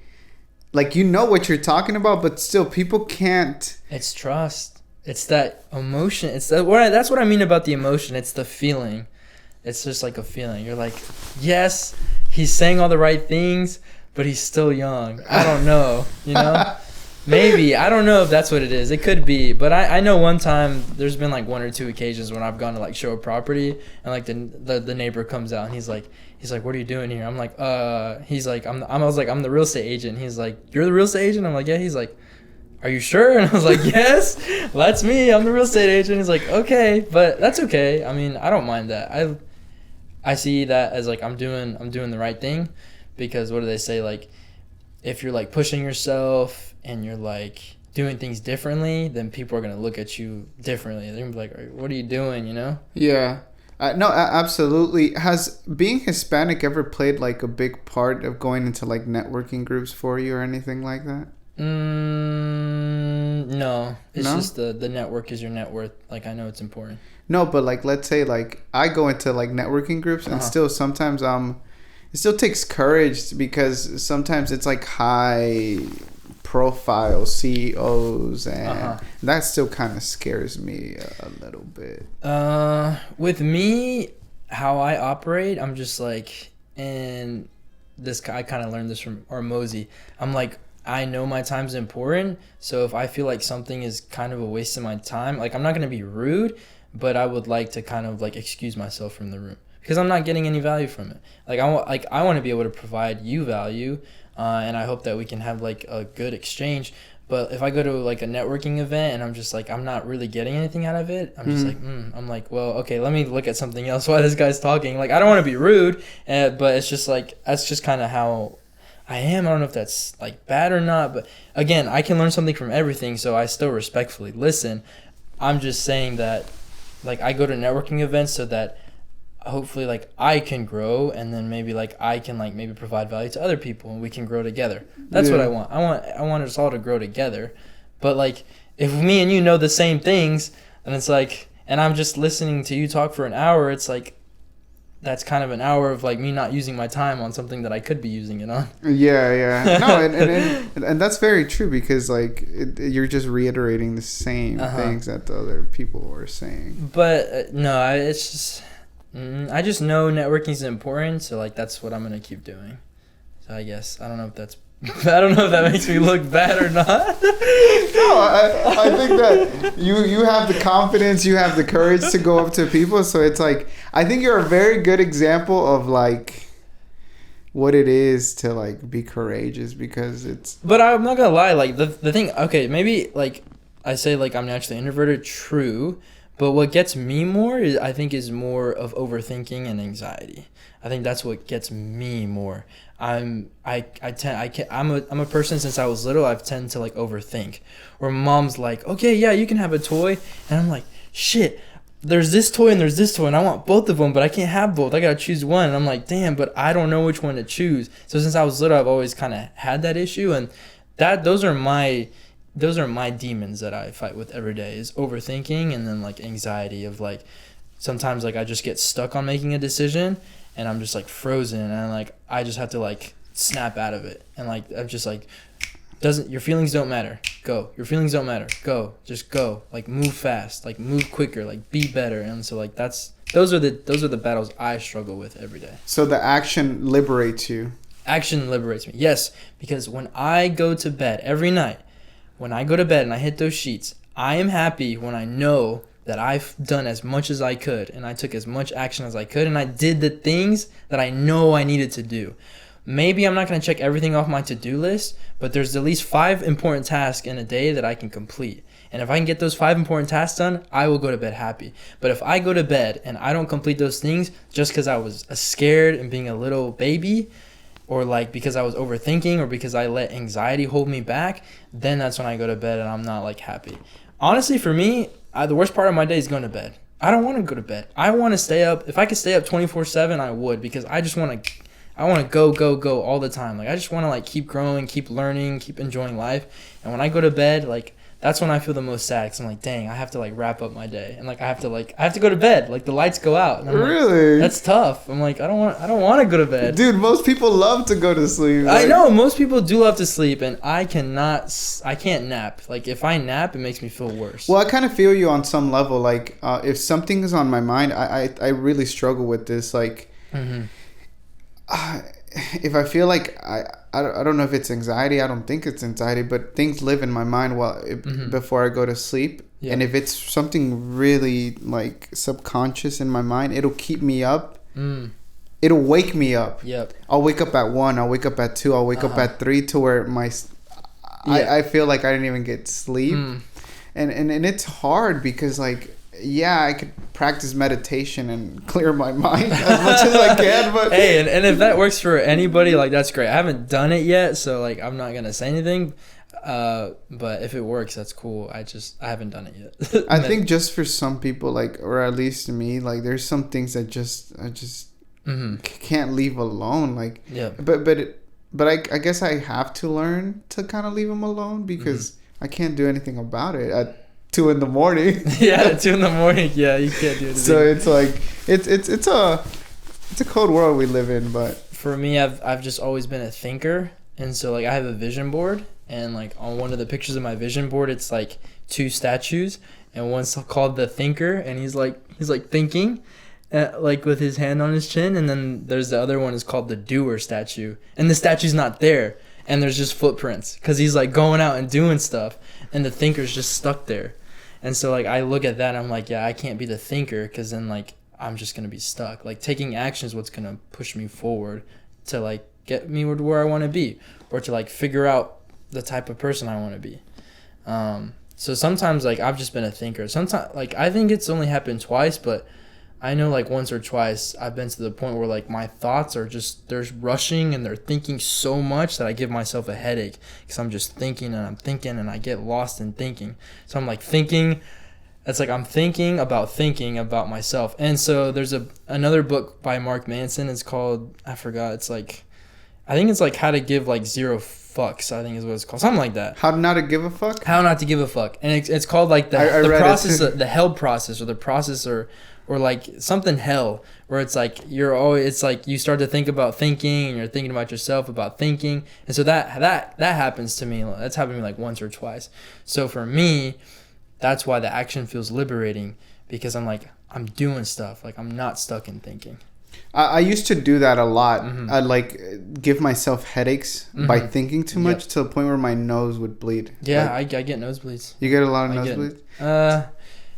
like, what you're talking about, but still people can't. It's trust. It's that emotion. That's what I mean about the emotion. It's the feeling. It's just like a feeling. You're like, yes, he's saying all the right things, but he's still young. I don't know, Maybe. I don't know if that's what it is. It could be. But I know one time there's been like one or two occasions when I've gone to like show a property, and like the neighbor comes out and he's like, what are you doing here? I'm like, he's like, I'm the real estate agent. He's like, you're the real estate agent? I'm like, yeah. He's like, are you sure? And I was like, yes, that's me. I'm the real estate agent. He's like, okay, but that's okay. I mean, I don't mind that. I see that as like I'm doing the right thing, because what do they say? Like, if you're like pushing yourself and you're like doing things differently, then people are gonna look at you differently. They're gonna be like, what are you doing? Yeah. No, absolutely. Has being Hispanic ever played like a big part of going into like networking groups for you or anything like that? No, it's just the network is your net worth. Like, I know it's important. No, but like, let's say like I go into like networking groups, and still sometimes it still takes courage, because sometimes it's like high profile CEOs, and that still kind of scares me a little bit. With me, how I operate, I'm just like, and I kind of learned this from Mosey. I'm like, I know my time's important, so if I feel like something is kind of a waste of my time, like, I'm not going to be rude, but I would like to kind of like excuse myself from the room, because I'm not getting any value from it. Like, I want to be able to provide you value, and I hope that we can have like a good exchange. But if I go to like a networking event and I'm just like, I'm not really getting anything out of it, I'm just like, I'm like, well, okay, let me look at something else while this guy's talking. Like, I don't want to be rude, but it's just like, that's just kind of how I am. I don't know if that's like bad or not, but again, I can learn something from everything, so I still respectfully listen. I'm just saying that, like, I go to networking events so that hopefully like I can grow, and then maybe like I can like maybe provide value to other people, and we can grow together. That's what I want. I want us all to grow together. But like, if me and you know the same things, and it's like, and I'm just listening to you talk for an hour, it's like, that's kind of an hour of like me not using my time on something that I could be using it on. Yeah. No, and that's very true, because like you're just reiterating the same things that the other people were saying. But no, it's just, I just know networking is important, so like that's what I'm gonna keep doing. So I guess I don't know if that makes me look bad or not. No, I think that you have the confidence, you have the courage to go up to people. So it's like, I think you're a very good example of like what it is to like be courageous, because it's. But I'm not gonna lie, like the thing. Okay, maybe like I say like I'm naturally introverted. True, but what gets me more is I think is more of overthinking and anxiety. I think that's what gets me more. I'm a person since I was little. I've tend to like overthink. Where mom's like, okay, yeah, you can have a toy, and I'm like, shit. There's this toy and there's this toy, and I want both of them, but I can't have both. I gotta choose one, and I'm like, damn, but I don't know which one to choose. So since I was little, I've always kind of had that issue, and those are my demons that I fight with every day, is overthinking and then like anxiety of like sometimes like I just get stuck on making a decision and I'm just like frozen, and like I just have to like snap out of it, and like I'm just like, your feelings don't matter, go. Your feelings don't matter, go. Just go. Like move fast, like move quicker, like be better. And so like those are the battles I struggle with every day. So the action liberates you. Action liberates me. Yes, because when I go to bed every night, when I go to bed and I hit those sheets, I am happy when I know that I've done as much as I could, and I took as much action as I could, and I did the things that I know I needed to do. Maybe I'm not going to check everything off my to-do list, but there's at least 5 important tasks in a day that I can complete. And if I can get those 5 important tasks done, I will go to bed happy. But if I go to bed and I don't complete those things just because I was scared and being a little baby, or like because I was overthinking, or because I let anxiety hold me back, then that's when I go to bed and I'm not like happy. Honestly, for me, the worst part of my day is going to bed. I don't want to go to bed. I want to stay up. If I could stay up 24/7, I would, because I just want to. I want to go all the time. Like I just want to like keep growing, keep learning, keep enjoying life. And when I go to bed, like that's when I feel the most sad, because I'm like, dang, I have to like wrap up my day, and like I have to go to bed. Like the lights go out. And I'm really? Like, that's tough. I'm like, I don't want to go to bed. Dude, most people love to go to sleep. Like, I know most people do love to sleep, and I can't nap. Like if I nap, it makes me feel worse. Well, I kind of feel you on some level. Like if something is on my mind, I really struggle with this. Like. Mm-hmm. If I feel like I don't know if it's anxiety, I don't think it's anxiety, but things live in my mind before I go to sleep. Yep. And if it's something really like subconscious in my mind, it'll keep me up. It'll wake me up. Yep. I'll wake up at 1, I'll wake up at 2, I'll wake up at 3, to where I feel like I didn't even get sleep. And it's hard, because like, yeah, I could practice meditation and clear my mind as much as I can, but hey, and if that works for anybody, like that's great. I haven't done it yet, so like I'm not gonna say anything. But if it works, that's cool. I haven't done it yet. I think just for some people, like, or at least me, like there's some things that I just can't leave alone. Like, yeah. But I guess I have to learn to kind of leave them alone, because I can't do anything about it at 2 a.m. Yeah, 2 a.m. Yeah, you can't do it. So it's like it's a cold world we live in. But for me, I've just always been a thinker, and so like I have a vision board, and like on one of the pictures of my vision board, it's like 2 statues, and one's called the thinker, and he's like thinking, like with his hand on his chin, and then there's the other one is called the doer statue, and the statue's not there, and there's just footprints, because he's like going out and doing stuff, and the thinker's just stuck there. And so like I look at that and I'm like, yeah, I can't be the thinker, because then like I'm just gonna be stuck. Like taking action is what's gonna push me forward to like get me where I want to be, or to like figure out the type of person I want to be. So sometimes like I've just been a thinker. Sometimes like I think it's only happened twice, but I know like once or twice I've been to the point where like my thoughts are just, they're rushing and they're thinking so much that I give myself a headache, because I'm just thinking and I'm thinking and I get lost in thinking. So I'm like thinking, it's like I'm thinking about myself. And so there's another book by Mark Manson. It's called, I forgot, it's like, I think it's like How to Give like Zero Fucks, I think is what it's called, something like that. How not to give a fuck? How not to give a fuck. And it's called like the process, the hell process, or the process, or like something hell, where it's like it's like you start to think about thinking, and you're thinking about yourself about thinking. And so that happens to me. That's happened to me like once or twice. So for me, that's why the action feels liberating, because I'm like, I'm doing stuff, like I'm not stuck in thinking. I used to do that a lot. I'd like give myself headaches by thinking too much, to the point where my nose would bleed. Yeah, like, I get nosebleeds. You get a lot of nosebleeds?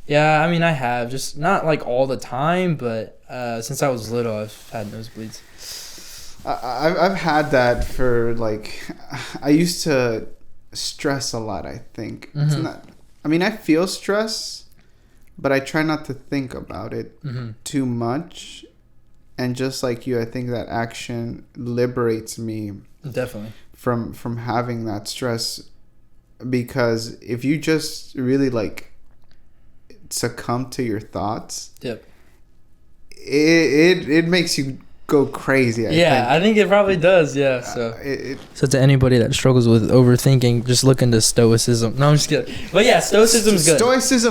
Yeah, I mean, I have. Just not like all the time, but since I was little, I've had nosebleeds. I've had that for like, I used to stress a lot. I think it's not. I mean, I feel stress, but I try not to think about it too much. And just like you, I think that action liberates me definitely from having that stress, because if you just really like succumb to your thoughts, yep, it makes you go crazy. I think it probably does. Yeah. So so to anybody that struggles with overthinking, just look into stoicism. No, I'm just kidding. But yeah, stoicism's good.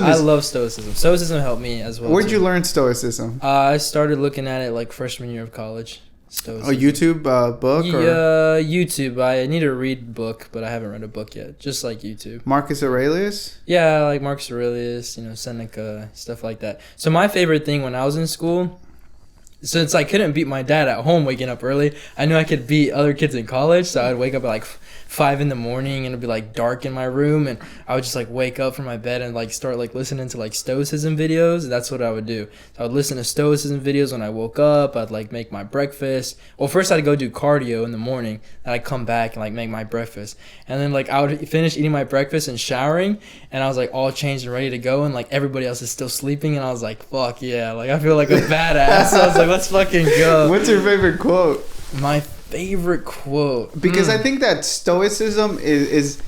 I love stoicism. Stoicism helped me as well. Where'd you learn stoicism? I started looking at it like freshman year of college. Stoicism. A YouTube book? Yeah, YouTube. I need to read a book, but I haven't read a book yet. Just like YouTube. Marcus Aurelius? Yeah, like Marcus Aurelius, Seneca, stuff like that. So my favorite thing when I was in school, since I couldn't beat my dad at home waking up early, I knew I could beat other kids in college. So I'd wake up at like 5 in the morning and it'd be like dark in my room, and I would just like wake up from my bed and like start like listening to like stoicism videos. That's what I would do. So I would listen to stoicism videos when I woke up. I'd like make my breakfast. Well, first I'd go do cardio in the morning, and I'd come back and like make my breakfast, and then like I would finish eating my breakfast and showering, and I was like all changed and ready to go, and like everybody else is still sleeping, and I was like, fuck yeah, like I feel like a badass. So I was like, let's fucking go. What's your favorite quote? My favorite quote, because I think that stoicism is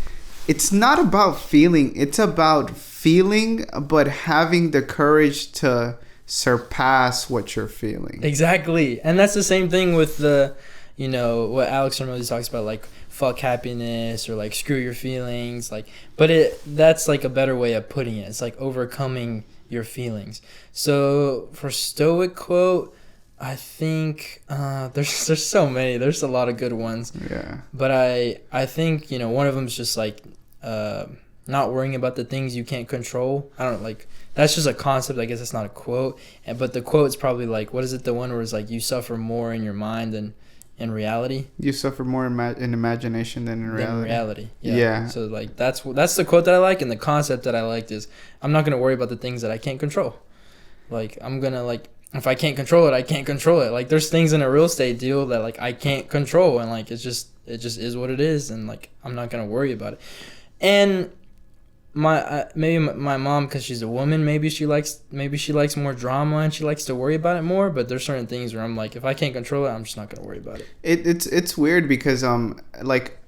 it's not about feeling, it's about feeling but having the courage to surpass what you're feeling. Exactly. And that's the same thing with the what Alex Ramirez talks about, like fuck happiness or like screw your feelings, like, but that's like a better way of putting it. It's like overcoming your feelings. So for stoic quote, I think there's so many. There's a lot of good ones. Yeah. But I think one of them is just like not worrying about the things you can't control. I don't like, that's just a concept. I guess it's not a quote. But the quote is probably like, what is it? The one where it's like you suffer more in your mind than in reality. You suffer more in imagination than in reality. Yeah. So like that's the quote that I like, and the concept that I liked is I'm not gonna worry about the things that I can't control. Like I'm gonna like. If I can't control it, I can't control it. Like there's things in a real estate deal that like I can't control, and like it just is what it is, and like I'm not gonna worry about it. And maybe my mom, because she's a woman, maybe she likes more drama and she likes to worry about it more. But there's certain things where I'm like, if I can't control it, I'm just not gonna worry about it. It's weird because like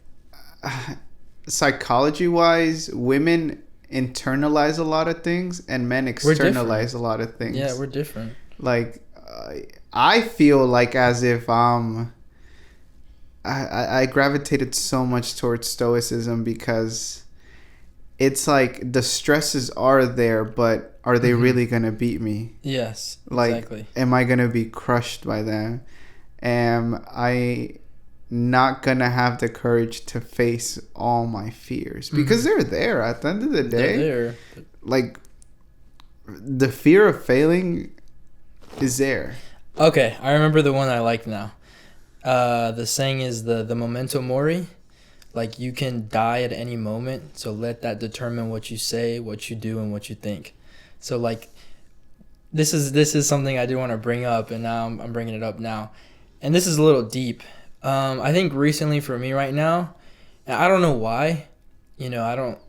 psychology wise, women internalize a lot of things and men externalize a lot of things. Yeah, we're different. Like I feel like as if I gravitated so much towards stoicism because it's like the stresses are there, but are they really gonna beat me? Yes, like, exactly. Am I gonna be crushed by them? Am I not gonna have the courage to face all my fears? Because they're there at the end of the day. They're there. Like the fear of failing is there. Okay, I remember the one I like now. The saying is the memento mori. Like you can die at any moment, so let that determine what you say, what you do, and what you think. So like this is something I do want to bring up, and now I'm bringing it up now. And this is a little deep. I think recently for me right now, and I don't know why, I don't,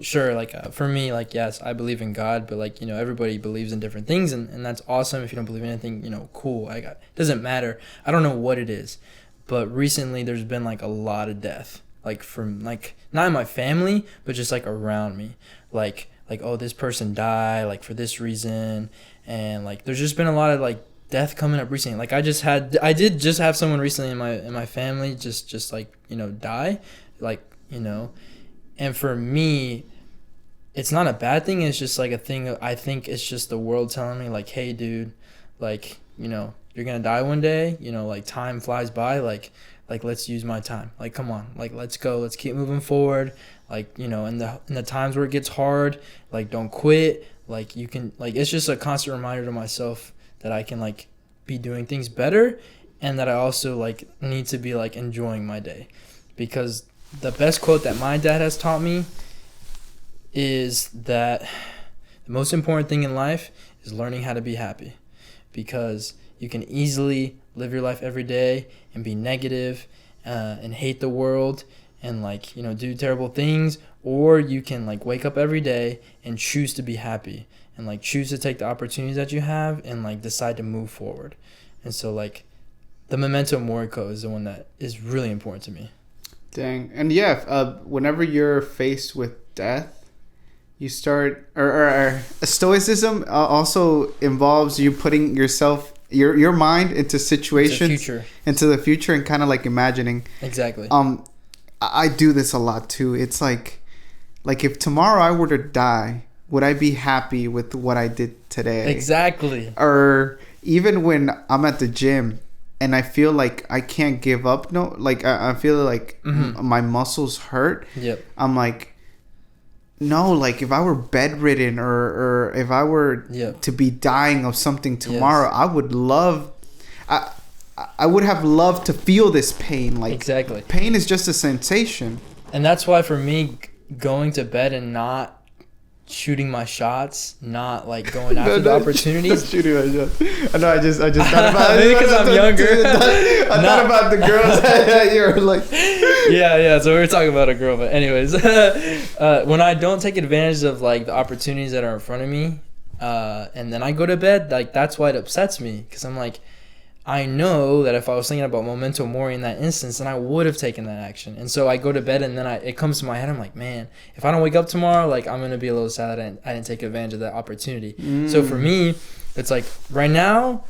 sure, like for me, like, yes, I believe in God, but like, everybody believes in different things, and that's awesome. If you don't believe in anything, cool. It doesn't matter. I don't know what it is, but recently there's been like a lot of death, like from like, not in my family, but just like around me. Like, oh, this person died, like for this reason. And like, there's just been a lot of like death coming up recently. Like I did just have someone recently in my family just like, die, like, and for me, it's not a bad thing. It's just like a thing. I think it's just the world telling me like, hey dude, like, you're gonna die one day, like time flies by, like let's use my time, like come on, like let's go, let's keep moving forward, like, in the times where it gets hard, like don't quit, like you can, like it's just a constant reminder to myself that I can like be doing things better, and that I also like need to be like enjoying my day. Because the best quote that my dad has taught me is that the most important thing in life is learning how to be happy, because you can easily live your life every day and be negative and hate the world and like, you know, do terrible things, or you can like wake up every day and choose to be happy and like choose to take the opportunities that you have and like decide to move forward. And so like the memento mori quote is the one that is really important to me. Dang. And yeah, whenever you're faced with death, you start, or stoicism also involves you putting yourself, your mind into situations, into the future, and kind of like imagining. Exactly. I do this a lot too. It's like if tomorrow I were to die, would I be happy with what I did today? Exactly. Or even when I'm at the gym and I feel like I can't give up, I feel like my muscles hurt. Yep. I'm like, no, like if I were bedridden or if I were to be dying of something tomorrow, I would love, I would have loved to feel this pain. Like, exactly. Pain is just a sensation. And that's why for me, going to bed and not shooting my shots, not like going after the opportunities. Shooting my shots. I know. I just thought about maybe because I'm younger. I thought about the girls that you're like. Yeah. So we were talking about a girl, but anyways, when I don't take advantage of like the opportunities that are in front of me, and then I go to bed, like that's why it upsets me, because I'm like, I know that if I was thinking about memento mori in that instance, then I would have taken that action. And so I go to bed, and then it comes to my head. I'm like, man, if I don't wake up tomorrow, like I'm gonna be a little sad that I didn't take advantage of that opportunity. So for me, it's like right now,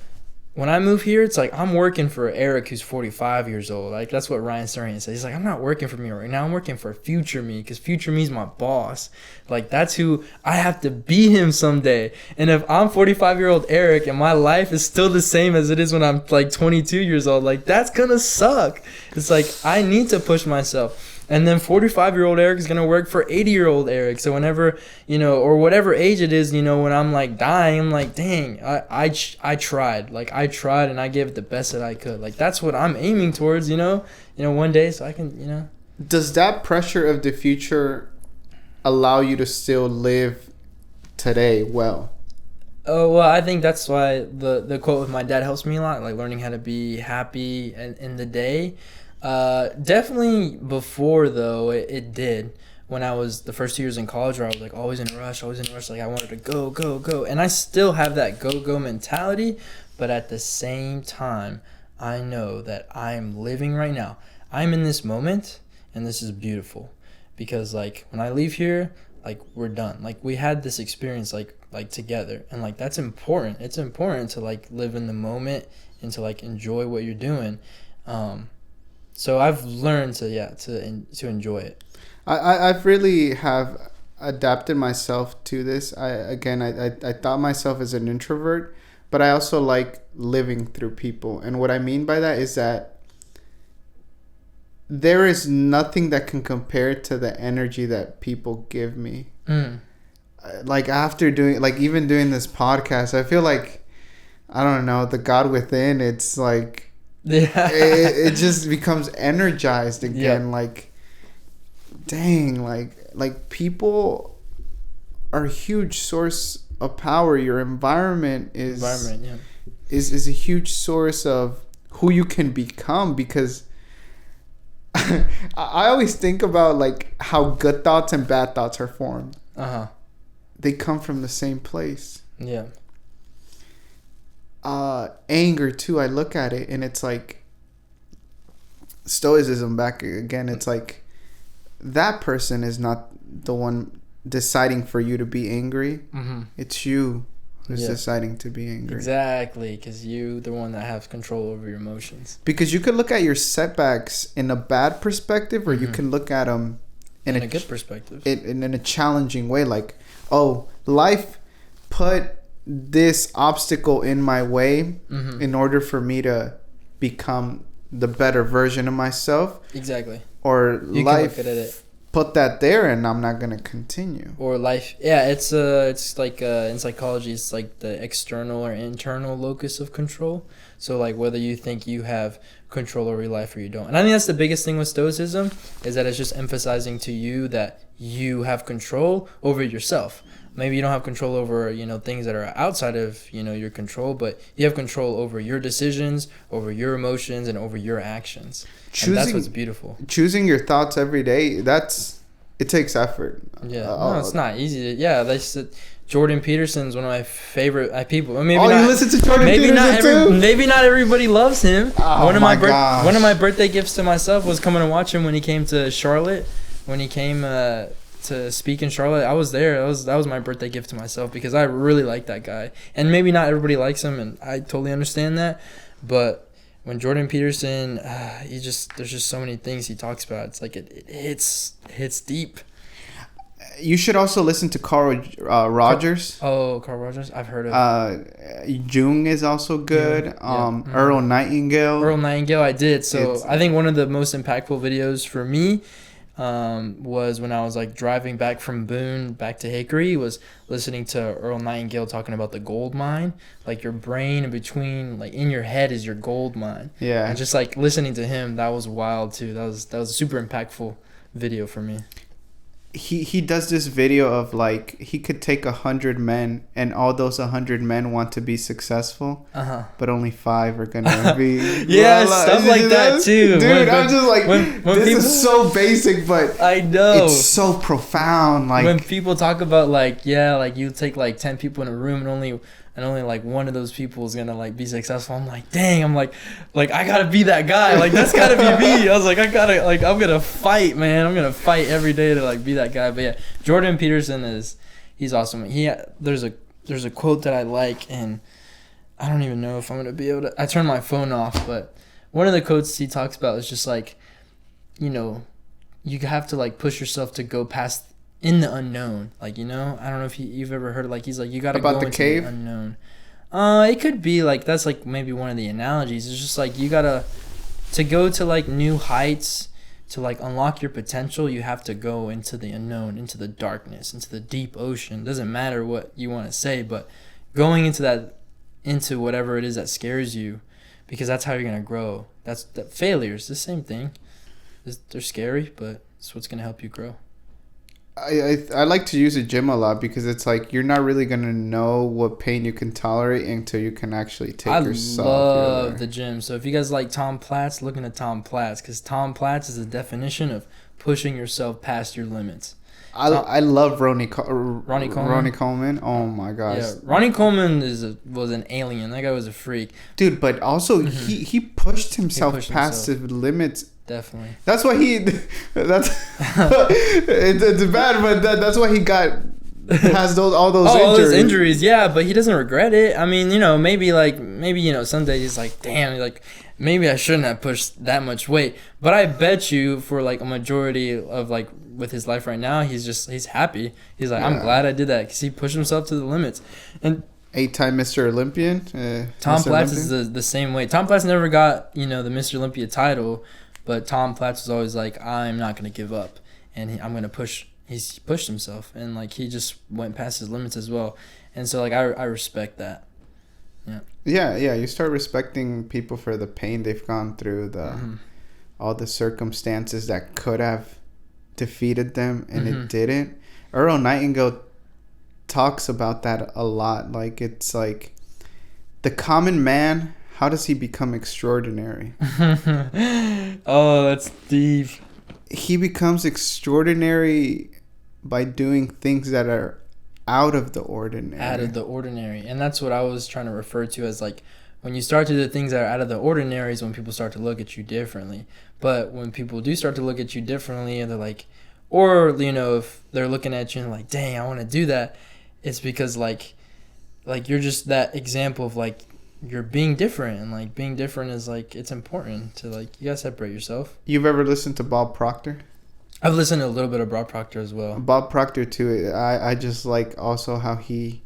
when I move here, it's like I'm working for Eric, who's 45 years old. Like that's what Ryan Sturnian said. He's like, I'm not working for me right now. I'm working for future me, because future me is my boss. Like that's who I have to be, him someday. And if I'm 45-year-old Eric and my life is still the same as it is when I'm like 22 years old, like that's gonna suck. It's like I need to push myself. And then 45-year-old Eric is going to work for 80-year-old Eric. So whenever, you know, or whatever age it is, you know, when I'm like dying, I'm like, dang, I tried. Like I tried and I gave it the best that I could. Like that's what I'm aiming towards, you know, one day so I can, you know. Does that pressure of the future allow you to still live today well? Oh, well, I think that's why the quote with my dad helps me a lot, like learning how to be happy in the day. Definitely before though, it did when I was the first 2 years in college, where I was like always in a rush, like I wanted to go, and I still have that go mentality, but at the same time I know that I'm living right now. I'm in this moment, and this is beautiful, because like when I leave here, like we're done, like we had this experience like together, and like that's important. It's important to like live in the moment and to like enjoy what you're doing. So I've learned to enjoy it. I've really have adapted myself to this. I thought myself as an introvert, but I also like living through people. And what I mean by that is that there is nothing that can compare to the energy that people give me. Like after even doing this podcast, I feel like, I don't know, the God within, it's like, it just becomes energized again. Yep. Like, dang, like people are a huge source of power. Your environment is a huge source of who you can become, because I always think about like how good thoughts and bad thoughts are formed. They come from the same place. Yeah. Anger too, I look at it and it's like stoicism back again. It's like that person is not the one deciding for you to be angry. It's you who's deciding to be angry. Exactly, because you the one that has control over your emotions. Because you could look at your setbacks in a bad perspective, or you can look at them in a good perspective, in a challenging way. Like, oh, life put this obstacle in my way in order for me to become the better version of myself. Exactly. Or you life can look at it. Put that there and I'm not going to continue. Or life, it's like in psychology, it's like the external or internal locus of control. So like whether you think you have control over your life or you don't. And I think that's the biggest thing with stoicism, is that it's just emphasizing to you that you have control over yourself. maybe you don't have control over, things that are outside of, your control, but you have control over your decisions, over your emotions, and over your actions. And that's what's beautiful. Choosing your thoughts every day, it takes effort. Yeah, no, it's not easy. Jordan Peterson's one of my favorite people. Maybe you listen to Jordan Peterson too? Maybe not everybody loves him. Oh, one of my gosh. One of my birthday gifts to myself was coming to watch him when he came to Charlotte. When he came to speak in Charlotte, I was there. That was my birthday gift to myself because I really like that guy. And maybe not everybody likes him, and I totally understand that. But when Jordan Peterson, there's just so many things he talks about. It's like it hits deep. You should also listen to Carl Rogers. Carl Rogers. I've heard of. Jung is also good. Earl Nightingale. I did. So I think one of the most impactful videos for me was when I was like driving back from Boone back to Hickory, was listening to Earl Nightingale talking about the gold mine. Like your brain in between, like in your head is your gold mine. Yeah. And just like listening to him, that was wild too. That was a super impactful video for me. He does this video of like he could take 100 men and all those 100 men want to be successful, but only 5 are gonna be. Stuff like that too, dude. I'm just like, when this people, is so basic, but I know it's so profound. Like when people talk about like you take like 10 people in a room and only like one of those people is gonna like be successful. I'm like, dang, I'm like I gotta be that guy. Like that's gotta be me. I was like, I'm gonna fight, man. I'm gonna fight every day to like be that guy. But yeah, Jordan Peterson he's awesome. There's a quote that I like, and I don't even know if I'm gonna be able to. I turned my phone off, but one of the quotes he talks about is just like, you have to like push yourself to go past in the unknown, like, I don't know if you've ever heard, like, he's like, you gotta go into the unknown. It could be like, that's like maybe one of the analogies. It's just like, you gotta, to go to like new heights, to like unlock your potential, you have to go into the unknown, into the darkness, into the deep ocean. Doesn't matter what you want to say, but going into whatever it is that scares you, because that's how you're gonna grow. That failures, the same thing. They're scary, but it's what's gonna help you grow. I like to use the gym a lot because it's like you're not really gonna know what pain you can tolerate until you can actually take yourself. I love the gym. So if you guys like Tom Platz, look into Tom Platz, because Tom Platz is the definition of pushing yourself past your limits. I love Ronnie Coleman. Ronnie Coleman. Oh my gosh. Yeah, Ronnie Coleman was an alien. That guy was a freak. Dude, but also he pushed himself past his limits. Definitely. That's why it's bad, but that's why he has all those injuries. Yeah, but he doesn't regret it. I mean, maybe some days he's like, damn, like maybe I shouldn't have pushed that much weight. But I bet you for like a majority of like with his life right now, he's happy. He's like, I'm glad I did that because he pushed himself to the limits. And 8-time Mr. Olympian. Tom Platz is the same way. Tom Platz never got the Mr. Olympia title. But Tom Platz was always like, I'm not going to give up. And I'm going to push. He's pushed himself. And, like, he just went past his limits as well. And so, like, I respect that. Yeah. Yeah. You start respecting people for the pain they've gone through, all the circumstances that could have defeated them, and it didn't. Earl Nightingale talks about that a lot. Like, it's like the common man... How does he become extraordinary? Oh, that's deep. He becomes extraordinary by doing things that are out of the ordinary. Out of the ordinary. And that's what I was trying to refer to as like, when you start to do things that are out of the ordinary is when people start to look at you differently. But when people do start to look at you differently and they're like, or, if they're looking at you and like, dang, I want to do that. It's because like you're just that example of like, you're being different, and like being different is like, it's important to like, you gotta separate yourself. You've ever listened to Bob Proctor? I've listened to a little bit of Bob Proctor as well. Bob Proctor too. I just like also how he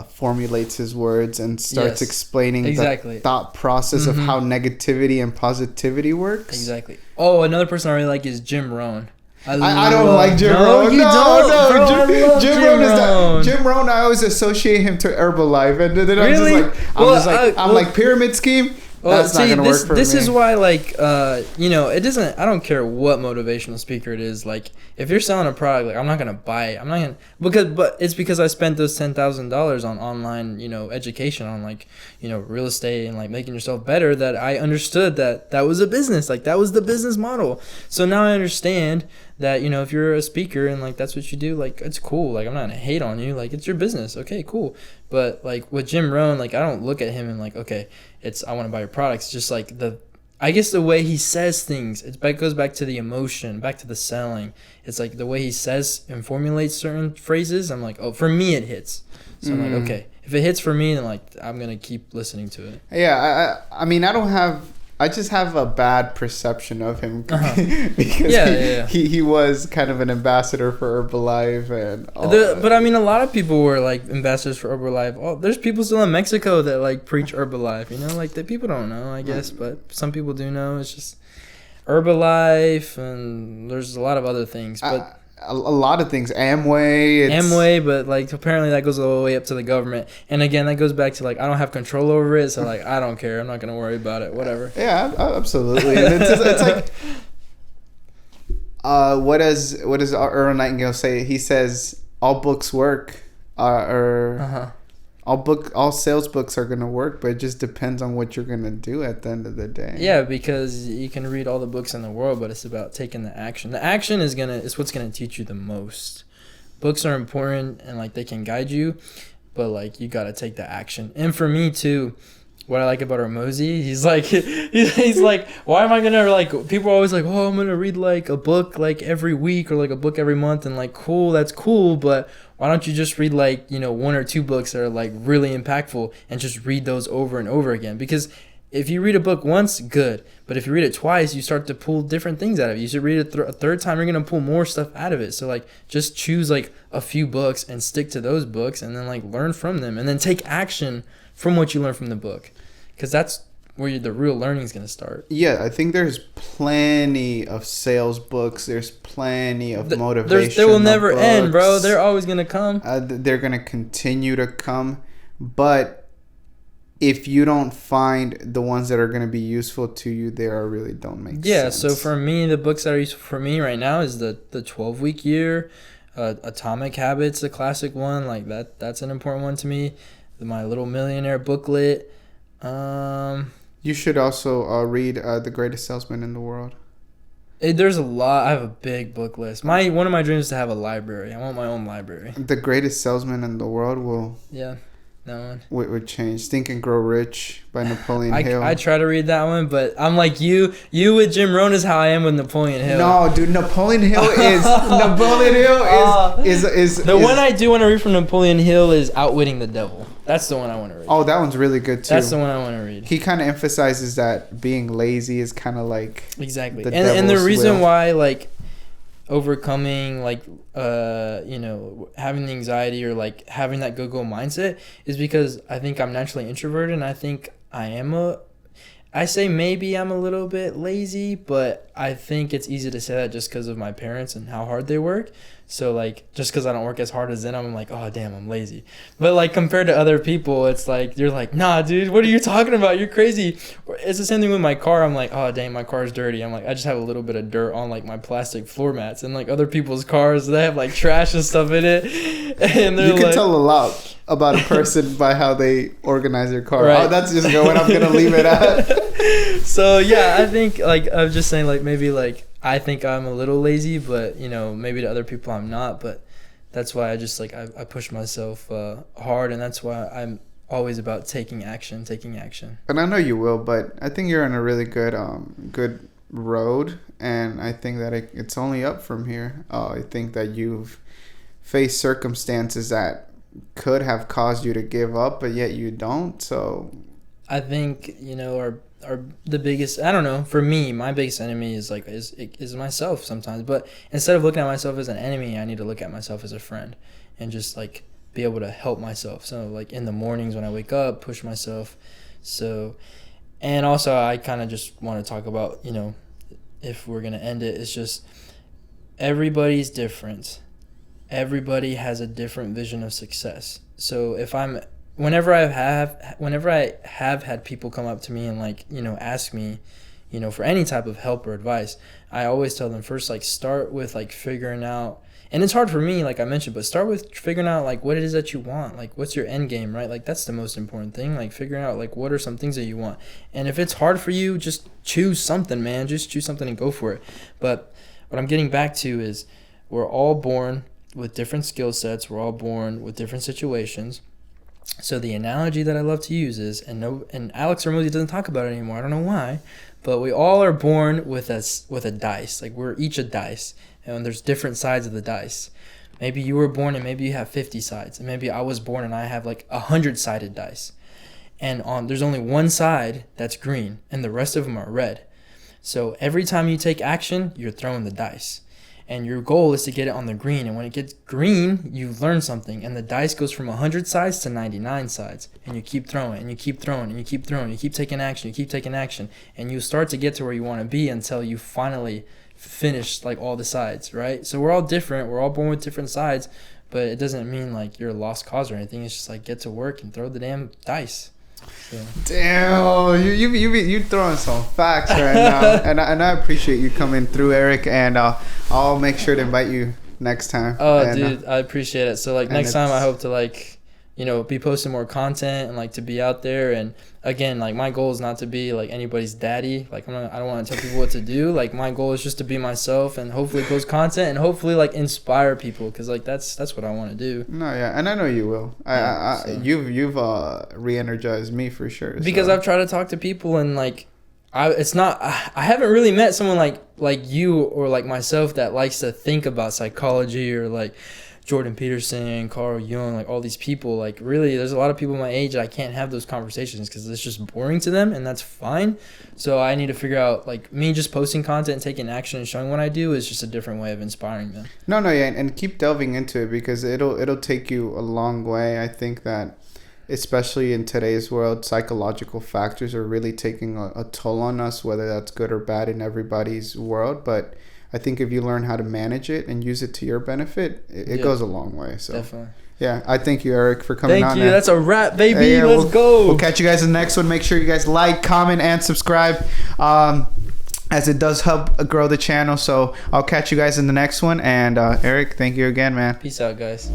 formulates his words and starts explaining the thought process of how negativity and positivity works. Exactly. Oh, another person I really like is Jim Rohn. I don't like Jim Rohn. Jim Rohn, I always associate him to Herbalife, and then I'm just like, I'm like pyramid scheme. Well, That's not gonna work for this me. is why, like, it doesn't. I don't care what motivational speaker it is. Like, if you're selling a product, like, I'm not gonna buy it. I'm not gonna but it's because I spent those $10,000 on online, education on like, real estate and like making yourself better. That I understood that was a business. Like, that was the business model. So now I understand that if you're a speaker and like that's what you do, like, it's cool. Like, I'm not gonna hate on you. Like, it's your business. Okay, cool. But like with Jim Rohn, like, I don't look at him and like, okay, I want to buy your products. It's just like I guess the way he says things, it goes back to the emotion, back to the selling. It's like the way he says and formulates certain phrases. I'm like, oh, for me it hits. So I'm like, okay, if it hits for me, then like I'm gonna keep listening to it. Yeah, I mean, I just have a bad perception of him because he was kind of an ambassador for Herbalife and all but I mean, a lot of people were like ambassadors for Herbalife. Oh, there's people still in Mexico that like preach Herbalife, like that people don't know, I guess, but some people do know. It's just Herbalife, and there's a lot of other things, but a lot of things. Amway, but like apparently that goes all the way up to the government. And again, that goes back to like I don't have control over it, so like I don't care. I'm not gonna worry about it. Whatever. Yeah, absolutely. And it's like, what does Earl Nightingale say? He says all books work, all sales books are gonna work, but it just depends on what you're gonna do at the end of the day. Yeah, because you can read all the books in the world, but it's about taking the action. The action is what's gonna teach you the most. Books are important and like they can guide you, but like you gotta take the action. And for me too, what I like about Hormozi, he's like, why am I gonna like? People are always like, oh, I'm gonna read like a book like every week or like a book every month, and like cool, that's cool, but why don't you just read like one or two books that are like really impactful and just read those over and over again? Because if you read a book once, good, but if you read it twice, you start to pull different things out of it. You should read it a third time, you're gonna pull more stuff out of it. So like just choose like a few books and stick to those books, and then like learn from them, and then take action from what you learn from the book, because that's where the real learning is going to start. Yeah, I think there's plenty of sales books. There's plenty of motivation. They will never end, bro. They're always going to come. They're going to continue to come. But if you don't find the ones that are going to be useful to you, they really don't make sense. Yeah, so for me, the books that are useful for me right now is the 12-week year, Atomic Habits, the classic one. Like that's an important one to me. My Little Millionaire booklet. You should also read The Greatest Salesman in the World. There's a lot. I have a big book list. One of my dreams is to have a library. I want my own library. The Greatest Salesman in the World will... Yeah, that one. Would change. Think and Grow Rich by Napoleon Hill. I try to read that one, but I'm like you. You with Jim Rohn is how I am with Napoleon Hill. No, dude, Napoleon Hill is... The one I do want to read from Napoleon Hill is Outwitting the Devil. That's the one I want to read. Oh, that one's really good too. That's the one I want to read. He kind of emphasizes that being lazy is kind of like exactly, and the reason why like overcoming like having the anxiety or like having that go mindset is because I think I'm naturally introverted, and I think I say maybe I'm a little bit lazy, but I think it's easy to say that just because of my parents and how hard they work. So, like, just because I don't work as hard as them, I'm like, oh, damn, I'm lazy. But, like, compared to other people, it's like, you're like, nah, dude, what are you talking about? You're crazy. It's the same thing with my car. I'm like, oh, dang, my car's dirty. I'm like, I just have a little bit of dirt on, like, my plastic floor mats. And, like, other people's cars, they have, like, trash and stuff in it. And they're you can tell a lot about a person by how they organize their car. Right. Oh, that's just what I'm going to leave it at. So, yeah, I think, like, I'm just saying, like, maybe, like, I think I'm a little lazy, but, maybe to other people I'm not. But that's why I just, like, I push myself hard, and that's why I'm always about taking action. And I know you will, but I think you're on a really good road, and I think that it's only up from here. I think that you've faced circumstances that could have caused you to give up, but yet you don't. So I think, are the biggest, I don't know, for me, my biggest enemy is myself sometimes. But instead of looking at myself as an enemy, I need to look at myself as a friend and just like be able to help myself. So like in the mornings when I wake up, push myself. So, and also I kind of just want to talk about, if we're going to end it, it's just everybody's different. Everybody has a different vision of success. So if I'm whenever I have had people come up to me and like, you know, ask me, you know, for any type of help or advice, I always tell them first, like, start with like figuring out, and it's hard for me, like I mentioned, but start with figuring out like what it is that you want, like what's your end game, right? Like that's the most important thing, like figuring out like what are some things that you want. And if it's hard for you, just choose something, man. Just choose something and go for it. But what I'm getting back to is we're all born with different skill sets. We're all born with different situations. So the analogy that I love to use is, and Alex Ramosi doesn't talk about it anymore. I don't know why, but we all are born with a dice. Like we're each a dice, and there's different sides of the dice. Maybe you were born and maybe you have 50 sides, and maybe I was born and I have like 100-sided dice, and there's only one side that's green, and the rest of them are red. So every time you take action, you're throwing the dice. And your goal is to get it on the green. And when it gets green, you learn something. And the dice goes from 100 sides to 99 sides. And you keep throwing, and you keep throwing, and you keep throwing. You keep taking action, you keep taking action. And you start to get to where you want to be until you finally finish like all the sides, right? So we're all different. We're all born with different sides. But it doesn't mean like you're a lost cause or anything. It's just like get to work and throw the damn dice. So. Damn, you throwing some facts right now, and I appreciate you coming through, Eric, and I'll make sure to invite you next time. Oh, and, dude, I appreciate it. So like next time, I hope to like, you know, be posting more content and like to be out there. And again, like my goal is not to be like anybody's daddy. Like I don't want to tell people what to do. Like my goal is just to be myself and hopefully post content and hopefully like inspire people, because like that's what I want to do. No, yeah, and I know you will. You've re-energized me for sure. Because I've tried to talk to people and like I haven't really met someone like you or like myself that likes to think about psychology, or like Jordan Peterson, Carl Jung, like all these people. Like really, there's a lot of people my age that I can't have those conversations because it's just boring to them, and that's fine. So I need to figure out, like, me just posting content and taking action and showing what I do is just a different way of inspiring them. No, yeah, and keep delving into it because it'll take you a long way. I think that, especially in today's world, psychological factors are really taking a toll on us, whether that's good or bad in everybody's world. But I think if you learn how to manage it and use it to your benefit, it goes a long way. So definitely. Yeah, I thank you, Eric, for coming on. Thank you. That's a wrap, baby. Hey, Let's go. We'll catch you guys in the next one. Make sure you guys like, comment, and subscribe, as it does help grow the channel. So I'll catch you guys in the next one. And Eric, thank you again, man. Peace out, guys.